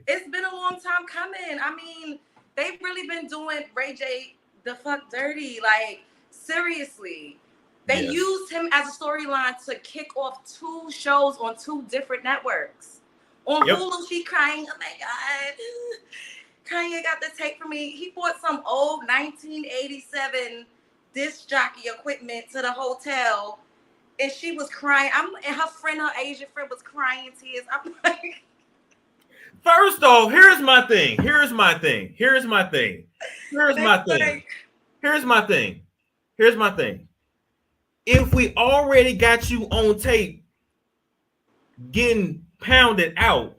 it's been a long time coming. I mean, they've really been doing Ray J the fuck dirty. Like, seriously. They used him as a storyline to kick off 2 shows on 2 different networks. On Hulu, she crying, oh my God. Kanye got the tape from me. He bought some old 1987 disc jockey equipment to the hotel. And she was crying. And her friend, her Asian friend, was crying tears. I'm like, first off, here's my thing. If we already got you on tape getting pounded out,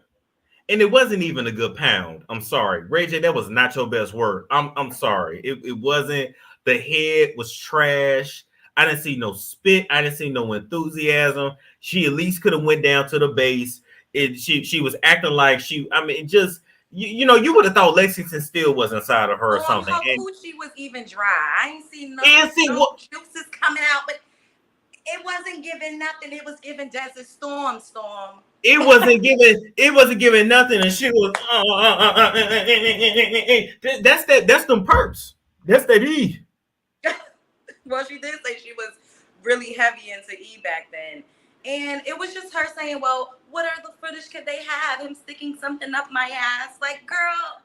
and it wasn't even a good pound. I'm sorry, Ray J, that was not your best work. I'm sorry. It wasn't. The head was trash. I didn't see no spit. I didn't see no enthusiasm. She at least could have went down to the base. She was acting like she. I mean, just you know, you would have thought Lexington Steele was inside of her or something. Her coochie was even dry. I ain't seen no juices coming out, but it wasn't giving nothing. It was giving Desert Storm. It wasn't giving nothing, and she was. That's them perps. That's that E. Well, she did say she was really heavy into E back then. And it was just her saying, well, what other footage could they have? Him sticking something up my ass. Like, girl,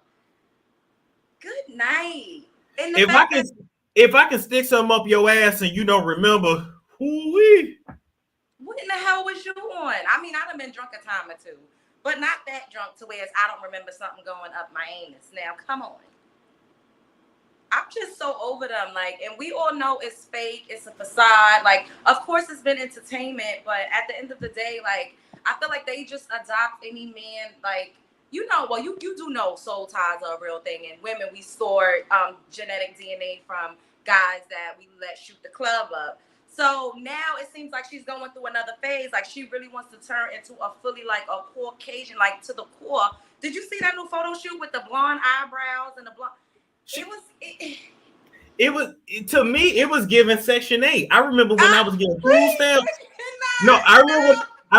good night. And the fact that if I can stick something up your ass and you don't remember, whoo-wee. what in the hell was you on? I mean, I'd have been drunk a time or two, but not that drunk to where I don't remember something going up my anus. Now, come on. I'm just so over them. Like, and we all know it's fake. It's a facade. Like, of course, it's been entertainment, but at the end of the day, like, I feel like they just adopt any man. Like, you know, well, you do know soul ties are a real thing. And women, we store genetic DNA from guys that we let shoot the club up. So now it seems like she's going through another phase. Like, she really wants to turn into a fully, like, a Caucasian, like, to the core. Did you see that new photo shoot with the blonde eyebrows and the blonde? It was to me. It was given Section 8. I remember when I was getting food stamps. No, I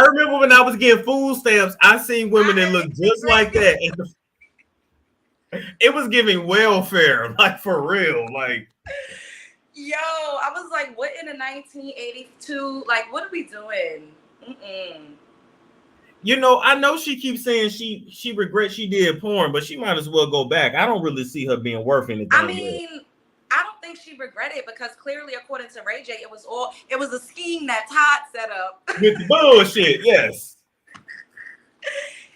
remember when I was getting food stamps. I seen women that looked just like that. It was giving welfare, like for real, like. Yo, I was like, what in the 1982? Like, what are we doing? You know, I know she keeps saying she regrets she did porn, but she might as well go back. I don't really see her being worth anything. I mean, I don't think she regretted it because clearly, according to Ray J, it was a scheme that Todd set up. With the bullshit, yes.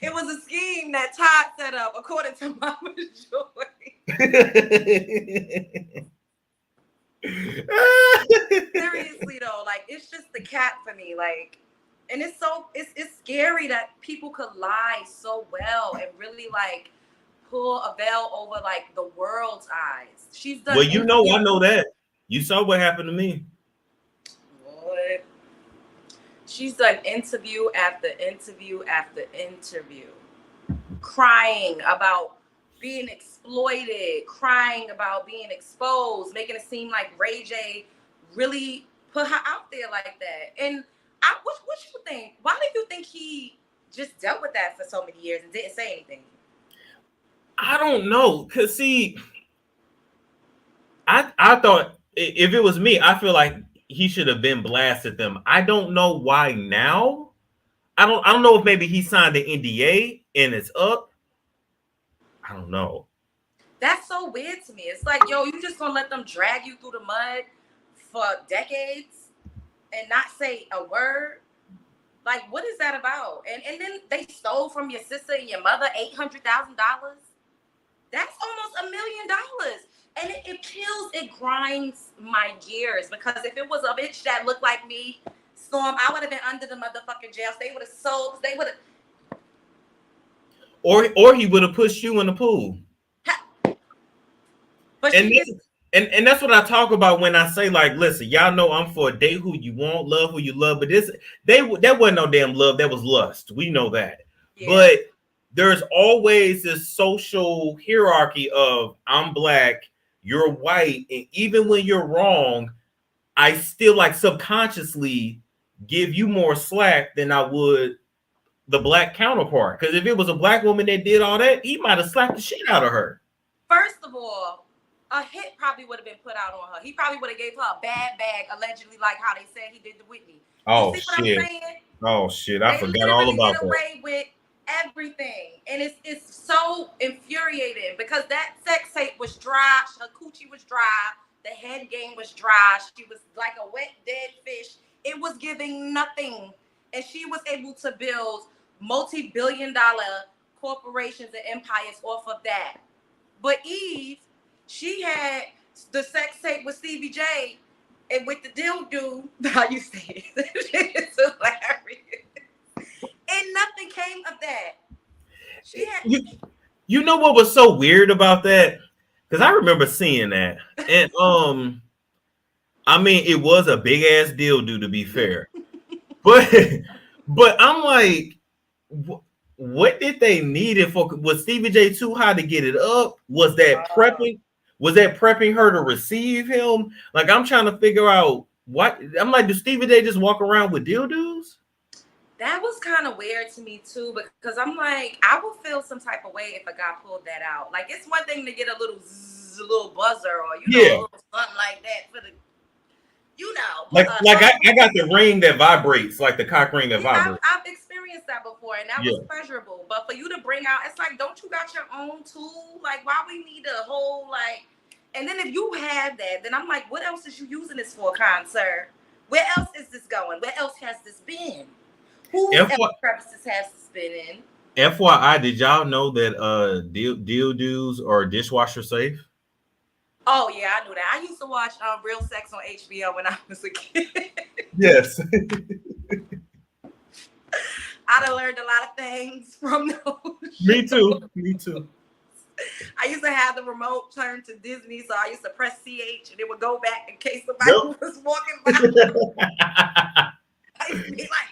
It was a scheme that Todd set up, according to Mama Joy. Seriously though, like, it's just the cat for me, like. And it's scary that people could lie so well and really like pull a veil over like the world's eyes. She's done. Well, you know, I know that. You saw what happened to me. What? She's done interview after interview after interview, crying about being exploited, crying about being exposed, making it seem like Ray J really put her out there like that. And what you think? Why do you think he just dealt with that for so many years and didn't say anything? I don't know. Cause see, I thought if it was me, I feel like he should have been blasted them. I don't know why now. I don't know if maybe he signed the NDA and it's up. I don't know. That's so weird to me. It's like, yo, you just gonna let them drag you through the mud for decades and not say a word? Like, what is that about? And then they stole from your sister and your mother $800,000. That's almost $1 million. And it kills, it grinds my gears, because if it was a bitch that looked like me, Storm, I would have been under the motherfucking jail. They would have sold, they would have. Or he would have pushed you in the pool. But and that's what I talk about when I say, like, listen, y'all know I'm for date who you want, love who you love, but that wasn't no damn love, that was lust. We know that. Yeah. But there's always this social hierarchy of I'm black, you're white, and even when you're wrong, I still like subconsciously give you more slack than I would the black counterpart. Because if it was a black woman that did all that, he might have slapped the shit out of her. First of all, a hit probably would have been put out on her. He probably would have gave her a bad bag, allegedly, like how they said he did to Whitney. Oh, shit. Oh, shit. I forgot all about that. Get away with everything. And it's so infuriating because that sex tape was dry. Her coochie was dry. The head game was dry. She was like a wet, dead fish. It was giving nothing. And she was able to build multi-billion-dollar corporations and empires off of that. But Eve, she had the sex tape with Stevie J and with the dildo, how you say it. It's hilarious. And nothing came of that. She had. You know what was so weird about that? Because I remember seeing that. And I mean, it was a big ass dildo, to be fair. But I'm like, what did they need it for? Was Stevie J too high to get it up? Was that prepping? Was that prepping her to receive him? Like, I'm trying to figure out what. I'm like, does Stevie J just walk around with dildos? That was kind of weird to me too, because I'm like, I would feel some type of way if a guy pulled that out. Like, it's one thing to get a little zzz, a little buzzer, or a little something like that for the. you know. Like I got the ring that vibrates, like the cock ring that vibrates. I've experienced that before, and that was pleasurable. But for you to bring out, it's like, don't you got your own tool? Like, why we need a whole like? And then if you have that, then I'm like, what else is you using this for, kind sir? Where else is this going? Where else has this been? Who else purposes has this been in? FYI, did y'all know that dildos are dishwasher safe? Oh yeah, I knew that. I used to watch Real Sex on HBO when I was a kid. Yes. I done learned a lot of things from those. Me too. I used to have the remote turned to Disney, so I used to press CH and it would go back in case somebody was walking by. I used to be like,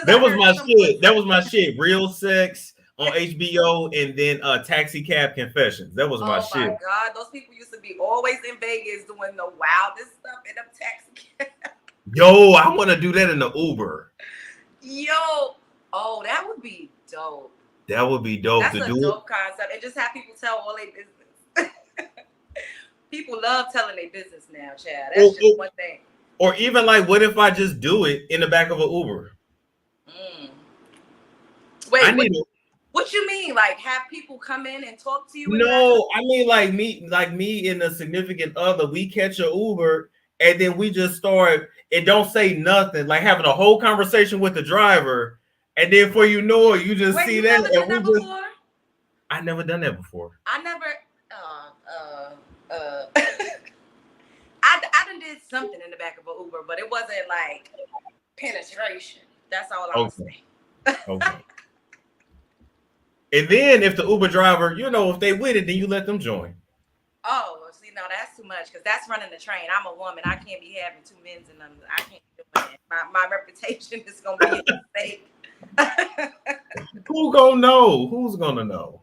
that was my shit. That was my shit. Real Sex on HBO, and then Taxi Cab Confessions. That was my shit. Oh my God, those people used to be always in Vegas doing the wildest stuff in them taxi cabs. Yo, I want to do that in the Uber. Yo, oh, that would be dope. That would be dope. That's a dope concept, and just have people tell all their business. People love telling their business now, Chad. That's just one thing. Or even like, what if I just do it in the back of an Uber? Wait, what you mean? Like have people come in and talk to you? No, I mean like me and a significant other. We catch an Uber and then we just start and don't say nothing, like having a whole conversation with the driver, and then for you know it, you just see that. I never done that before. I never. I done did something in the back of an Uber, but it wasn't like penetration. That's all I'm saying. Okay. And then if the Uber driver, you know, if they with it, then you let them join. Oh, see, no, that's too much because that's running the train. I'm a woman. I can't be having two men and them. I can't do it. My reputation is gonna be at stake. Who gonna know? Who's gonna know?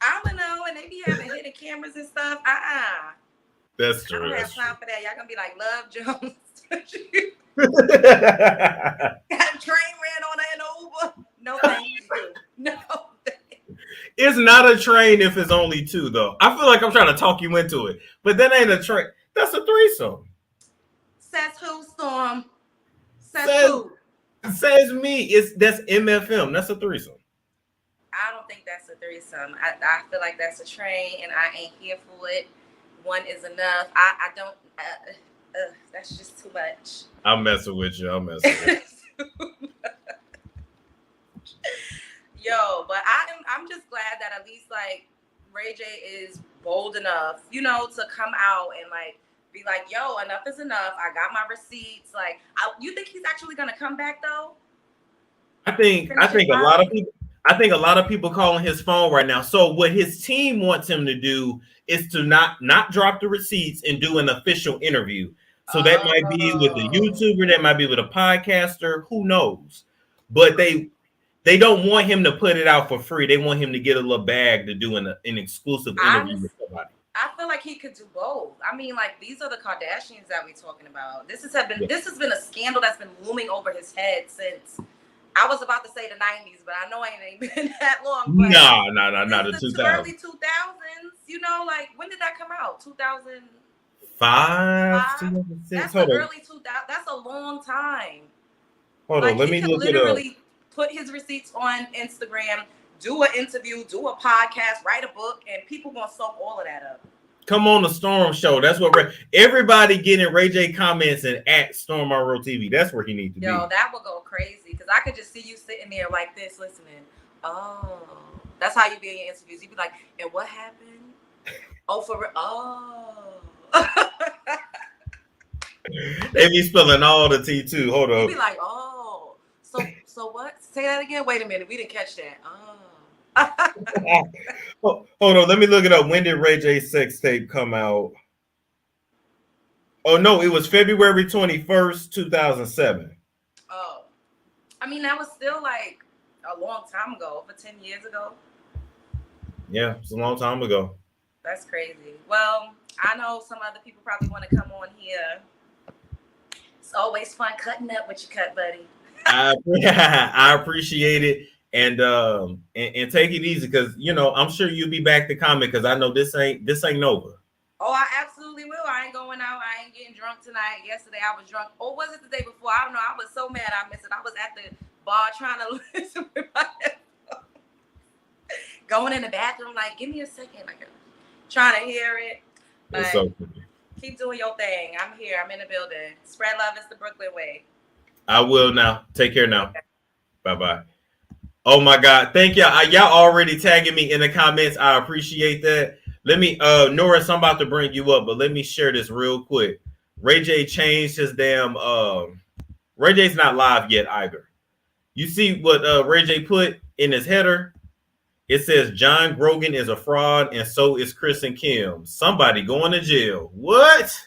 I'm gonna know, and they be having hidden cameras and stuff. That's true. I don't have time for that. Y'all gonna be like Love Jones. Got a train ran on an Uber. No thank you. No. It's not a train if it's only two, though. I feel like I'm trying to talk you into it, but that ain't a train. That's a threesome. Says who, Storm? Says who? Says me. That's MFM. That's a threesome. I don't think that's a threesome. I feel like that's a train, and I ain't here for it. One is enough. I don't. That's just too much. I'm messing with you. Yo, but I'm just glad that at least like Ray J is bold enough, you know, to come out and like be like, yo, enough is enough. I got my receipts. Like, you think he's actually gonna come back though? I think a lot of people calling his phone right now. So what his team wants him to do is to not drop the receipts and do an official interview. So that might be with a YouTuber, that might be with a podcaster, who knows? But they don't want him to put it out for free. They want him to get a little bag to do an exclusive interview with somebody. I feel like he could do both. I mean, like, these are the Kardashians that we're talking about. This has been a scandal that's been looming over his head since, I was about to say the 90s, but I know it ain't been that long. No, not the 2000s. Early 2000s, you know, like, when did that come out? 2005? 2006? That's the early 2000s. That's a long time. Hold on, let me look it up. Put his receipts on Instagram, do an interview, do a podcast, write a book, and people gonna soak all of that up. Come on the Storm Show. That's what everybody getting Ray J comments and at Storm Monroe TV. That's where he needs to be. Yo, that would go crazy because I could just see you sitting there like this, listening. Oh, that's how you be in your interviews. You be like, and what happened? Oh, for real? Oh. They be spilling all the tea too. Hold on. You be like, oh, so what? Say that again. Wait a minute, we didn't catch that. Oh. Hold on, let me look it up. When did Ray J's sex tape come out? Oh no, it was February 21st, 2007. Oh, I mean that was still like a long time ago, over 10 years ago. Yeah, it's a long time ago. That's crazy. Well, I know some other people probably want to come on here. It's always fun cutting up with your cut buddy. I appreciate it, and take it easy because you know I'm sure you'll be back to comment because I know this ain't Nova. Oh, I absolutely will. I ain't going out. I ain't getting getting drunk tonight. Yesterday I was drunk. Or was it the day before? I don't know. I was so mad I missed it. I was at the bar trying to listen with my headphones. Going in the bathroom, like, give me a second. Like, trying to hear it. But It's so funny. Keep doing your thing. I'm here. I'm in the building. Spread love is the Brooklyn way. I will now. Take care now. Okay. Bye-bye. Oh my God. Thank y'all. Y'all already tagging me in the comments. I appreciate that. Let me, Norris, I'm about to bring you up, but let me share this real quick. Ray J changed his damn, Ray J's not live yet either. You see what Ray J put in his header? It says John Grogan is a fraud and so is Kris and Kim. Somebody going to jail. What?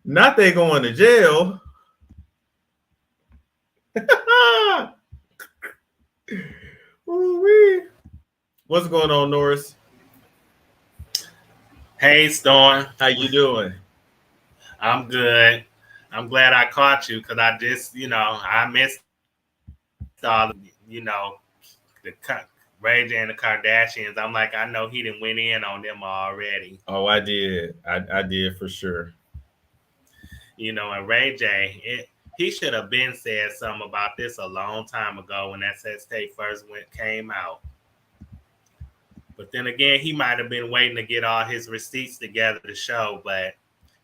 Not they going to jail. Ooh-wee. What's going on, Norris? Hey, Storm. How you doing? I'm good. I'm glad I caught you because I just, I missed all, the Ray J and the Kardashians. I'm like, I know he done went in on them already. Oh, I did. I did for sure. And Ray J, he should have been said something about this a long time ago when that sex tape first came out. But then again, he might have been waiting to get all his receipts together to show, but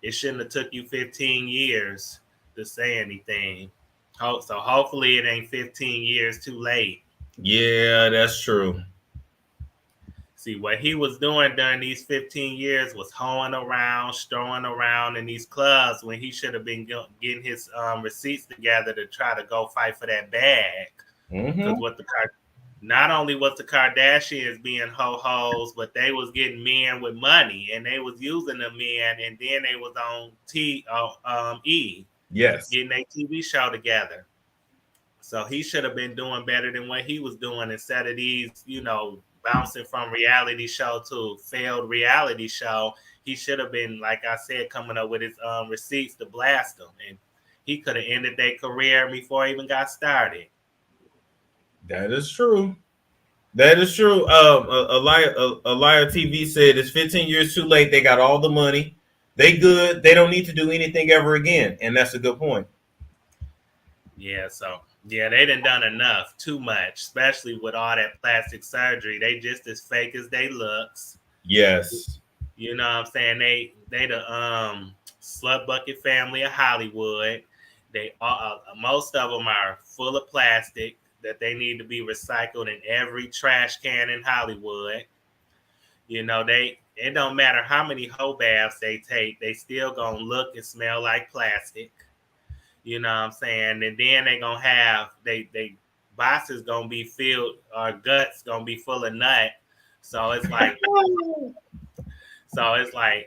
it shouldn't have took you 15 years to say anything. So hopefully it ain't 15 years too late. Yeah, that's true. See, what he was doing during these 15 years was hoeing around, strolling around in these clubs when he should have been getting his receipts together to try to go fight for that bag. Because not only was the Kardashians being ho-hos, but they was getting men with money, and they was using the men, and then they was on E. Yes. Getting a TV show together. So he should have been doing better than what he was doing instead of these, bouncing from reality show to failed reality show. He should have been, like I said, coming up with his receipts to blast them. And he could have ended their career before he even got started. That is true. That is true. Aliyah TV said it's 15 years too late. They got all the money. They good. They don't need to do anything ever again. And that's a good point. Yeah, they done enough, too much, especially with all that plastic surgery. They just as fake as they looks. Yes. You know what I'm saying? They the slut bucket family of Hollywood. They most of them are full of plastic that they need to be recycled in every trash can in Hollywood. It don't matter how many hoe baths they take, they still gonna look and smell like plastic. You know what I'm saying? And then they gonna have they boxes gonna be filled, or guts gonna be full of nut. So it's like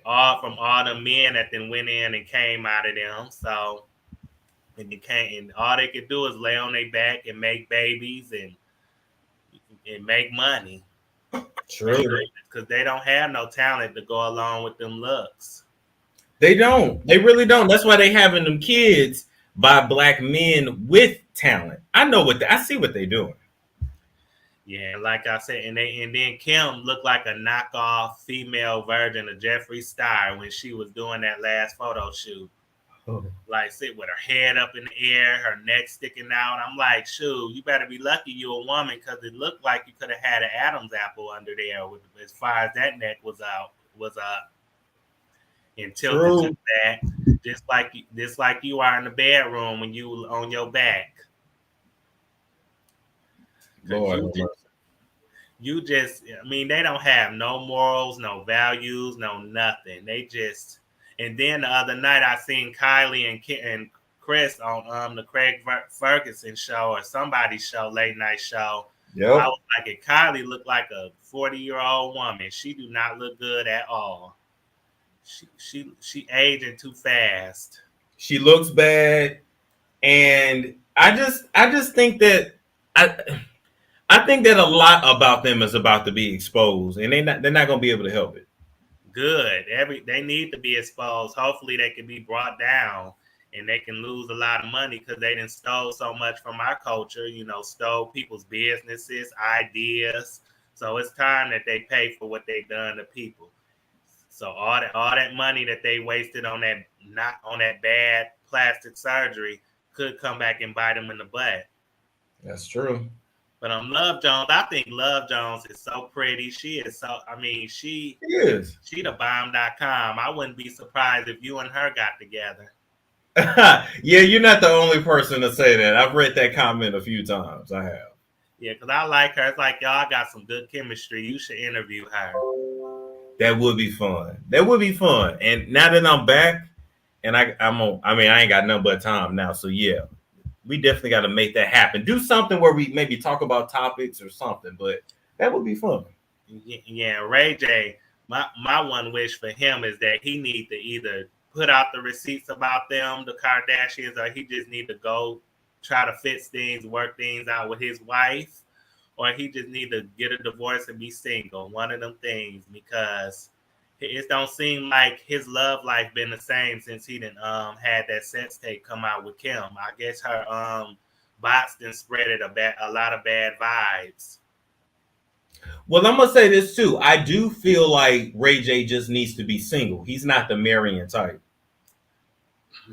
all from all the men that then went in and came out of them. So and all they could do is lay on their back and make babies and make money. True. Because they don't have no talent to go along with them looks. They don't. They really don't. That's why they having them kids by black men with talent. I see what they're doing. Yeah, like I said, and then Kim looked like a knockoff female version of Jeffree Star when she was doing that last photo shoot. Oh. Like sit with her head up in the air, her neck sticking out. I'm like, shoot, you better be lucky you're a woman, because it looked like you could have had an Adam's apple under there as far as that neck was up. And tilted to that, just like you are in the bedroom when you on your back. Lord, they don't have no morals, no values, no nothing. They just. And then the other night I seen Kylie and Kris on the Craig Ferguson show or somebody's show, late night show. Yep. I was like, Kylie looked like a 40-year-old woman. She do not look good at all. She aging too fast. She looks bad, and I just think that I think that a lot about them is about to be exposed, and they're not going to be able to help it. Good. They need to be exposed. Hopefully they can be brought down and they can lose a lot of money because they done stole so much from our culture, stole people's businesses, ideas. So it's time that they pay for what they've done to people. So all that money that they wasted on that bad plastic surgery could come back and bite them in the butt. That's true. But Love Jones, I think Love Jones is so pretty. She is so, she is. She the bomb.com. I wouldn't be surprised if you and her got together. Yeah, you're not the only person to say that. I've read that comment a few times. I have. Yeah, because I like her. It's like, y'all got some good chemistry. You should interview her. That would be fun. That would be fun. And now that I'm back, and I ain't got nothing but time now. So yeah, we definitely got to make that happen. Do something where we maybe talk about topics or something. But that would be fun. Yeah, Ray J. My one wish for him is that he need to either put out the receipts about them, the Kardashians, or he just need to go try to fix things, work things out with his wife, or he just need to get a divorce and be single. One of them things, because it don't seem like his love life been the same since he done had that sex tape come out with Kim. I guess her bots done spread it a lot of bad vibes. Well, I'm gonna say this too. I do feel like Ray J just needs to be single. He's not the marrying type.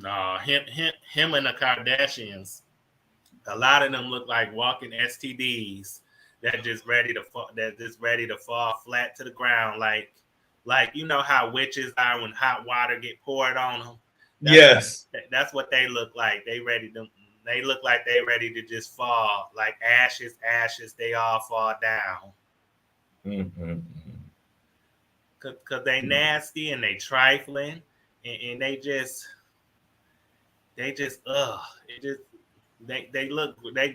No, him and the Kardashians, a lot of them look like walking STDs that just ready to fall flat to the ground, like you know how witches are when hot water get poured on them. That's what they look like. They look like they ready to just fall like ashes. They all fall down. Mm-hmm. Cause they nasty and they trifling and they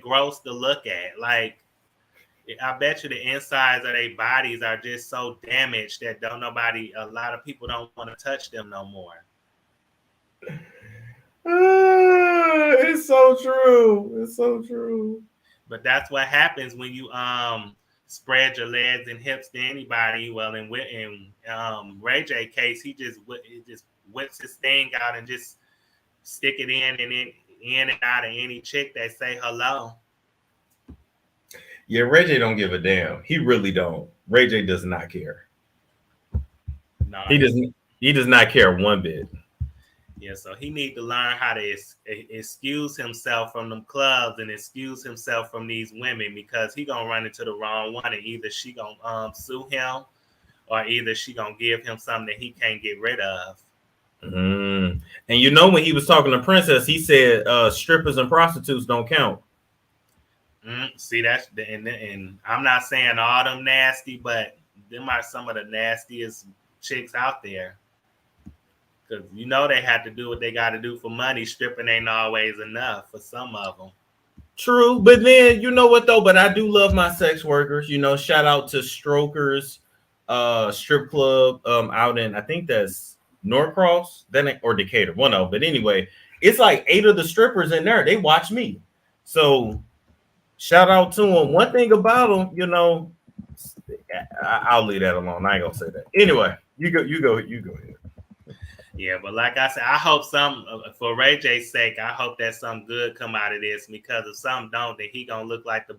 gross to look at. Like, I bet you the insides of their bodies are just so damaged that a lot of people don't want to touch them no more. It's so true. It's so true. But that's what happens when you spread your legs and hips to anybody. Well, in Ray J case, he just whips his thing out and just stick it in and out of any chick that say hello. Yeah, Ray J don't give a damn. He really don't. Ray J does not care. No, he does not care one bit. Yeah, so he need to learn how to excuse himself from them clubs and excuse himself from these women, because he gonna run into the wrong one, and either she gonna sue him, or either she gonna give him something that he can't get rid of. And you know, when he was talking to Princess, he said strippers and prostitutes don't count. See, that's and I'm not saying all them nasty, but them are some of the nastiest chicks out there. Because you know they have to do what they got to do for money. Stripping ain't always enough for some of them. True, but then you know what though? But I do love my sex workers. You know, shout out to Strokers, strip club out in, I think that's Norcross, or Decatur, one of them. But anyway, it's like 8 of the strippers in there. They watch me, so shout out to them. One thing about them, you know, I'll leave that alone. I ain't gonna say that. Anyway, you go ahead. Yeah, but like I said, I hope for Ray J's sake, I hope that something good come out of this, because if something don't, then he gonna look like Boo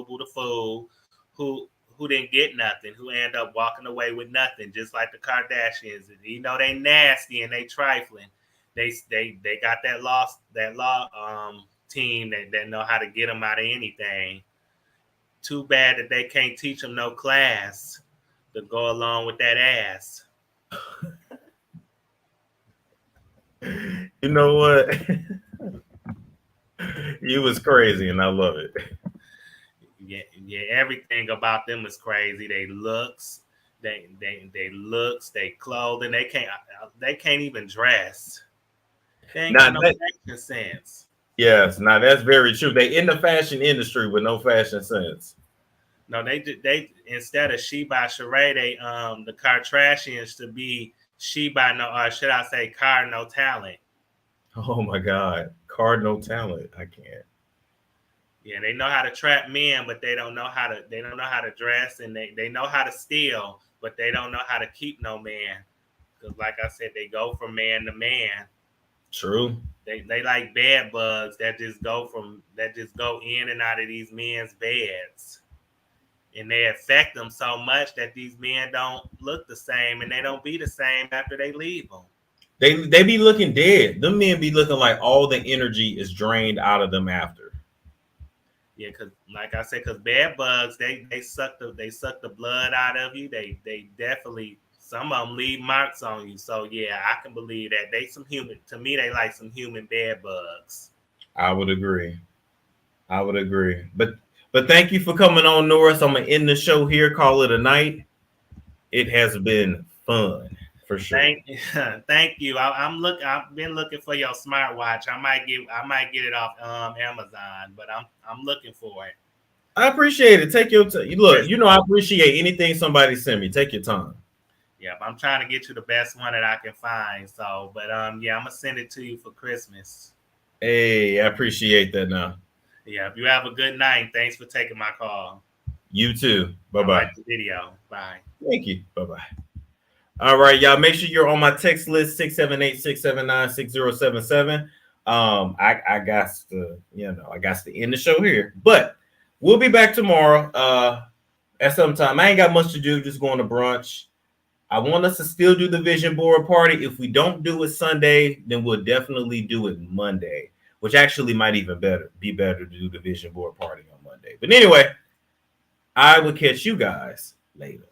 Boo the Fool, who didn't get nothing, who end up walking away with nothing, just like the Kardashians. You know they nasty and they trifling. They got that law team that know how to get them out of anything. Too bad that they can't teach them no class to go along with that ass. You know what? You was crazy, and I love it. Yeah, everything about them is crazy. They looks, they clothing. They can't even dress. They ain't got no fashion sense. Yes, now that's very true. They in the fashion industry with no fashion sense. No, they instead of she by Sheree, they the Kardashians to be she by no, or should I say Card no talent. Oh my God, Card no talent. I can't. Yeah, they know how to trap men, but they don't know how to dress, and they know how to steal, but they don't know how to keep no man. Because like I said, they go from man to man. True. They like bed bugs that just go in and out of these men's beds. and they affect them so much that these men don't look the same, and they don't be the same after they leave them. They be looking dead. Them men be looking like all the energy is drained out of them after. Yeah, cause like I said, cause bed bugs they suck the blood out of you. They definitely, some of them leave marks on you. So yeah, I can believe that they some human. To me, they like some human bed bugs. I would agree. But thank you for coming on, Norris. I'm gonna end the show here. Call it a night. It has been fun for sure. Thank you. I've been looking for your smartwatch. I might get it off Amazon, but I'm looking for it. I appreciate it. Take your time. Look, you know I appreciate anything somebody send me. Take your time. Yeah, I'm trying to get you the best one that I can find. So, but yeah, I'm gonna send it to you for Christmas. Hey, I appreciate that now. Yeah, you have a good night. Thanks for taking my call. You too. Bye-bye. Like the video. Bye. Thank you. Bye-bye. All right, y'all. Make sure you're on my text list, 678-679-6077. I got to end the show here. But we'll be back tomorrow at some time. I ain't got much to do, just going to brunch. I want us to still do the vision board party. If we don't do it Sunday, then we'll definitely do it Monday, which actually might even be better to do the vision board party on Monday. But anyway, I will catch you guys later.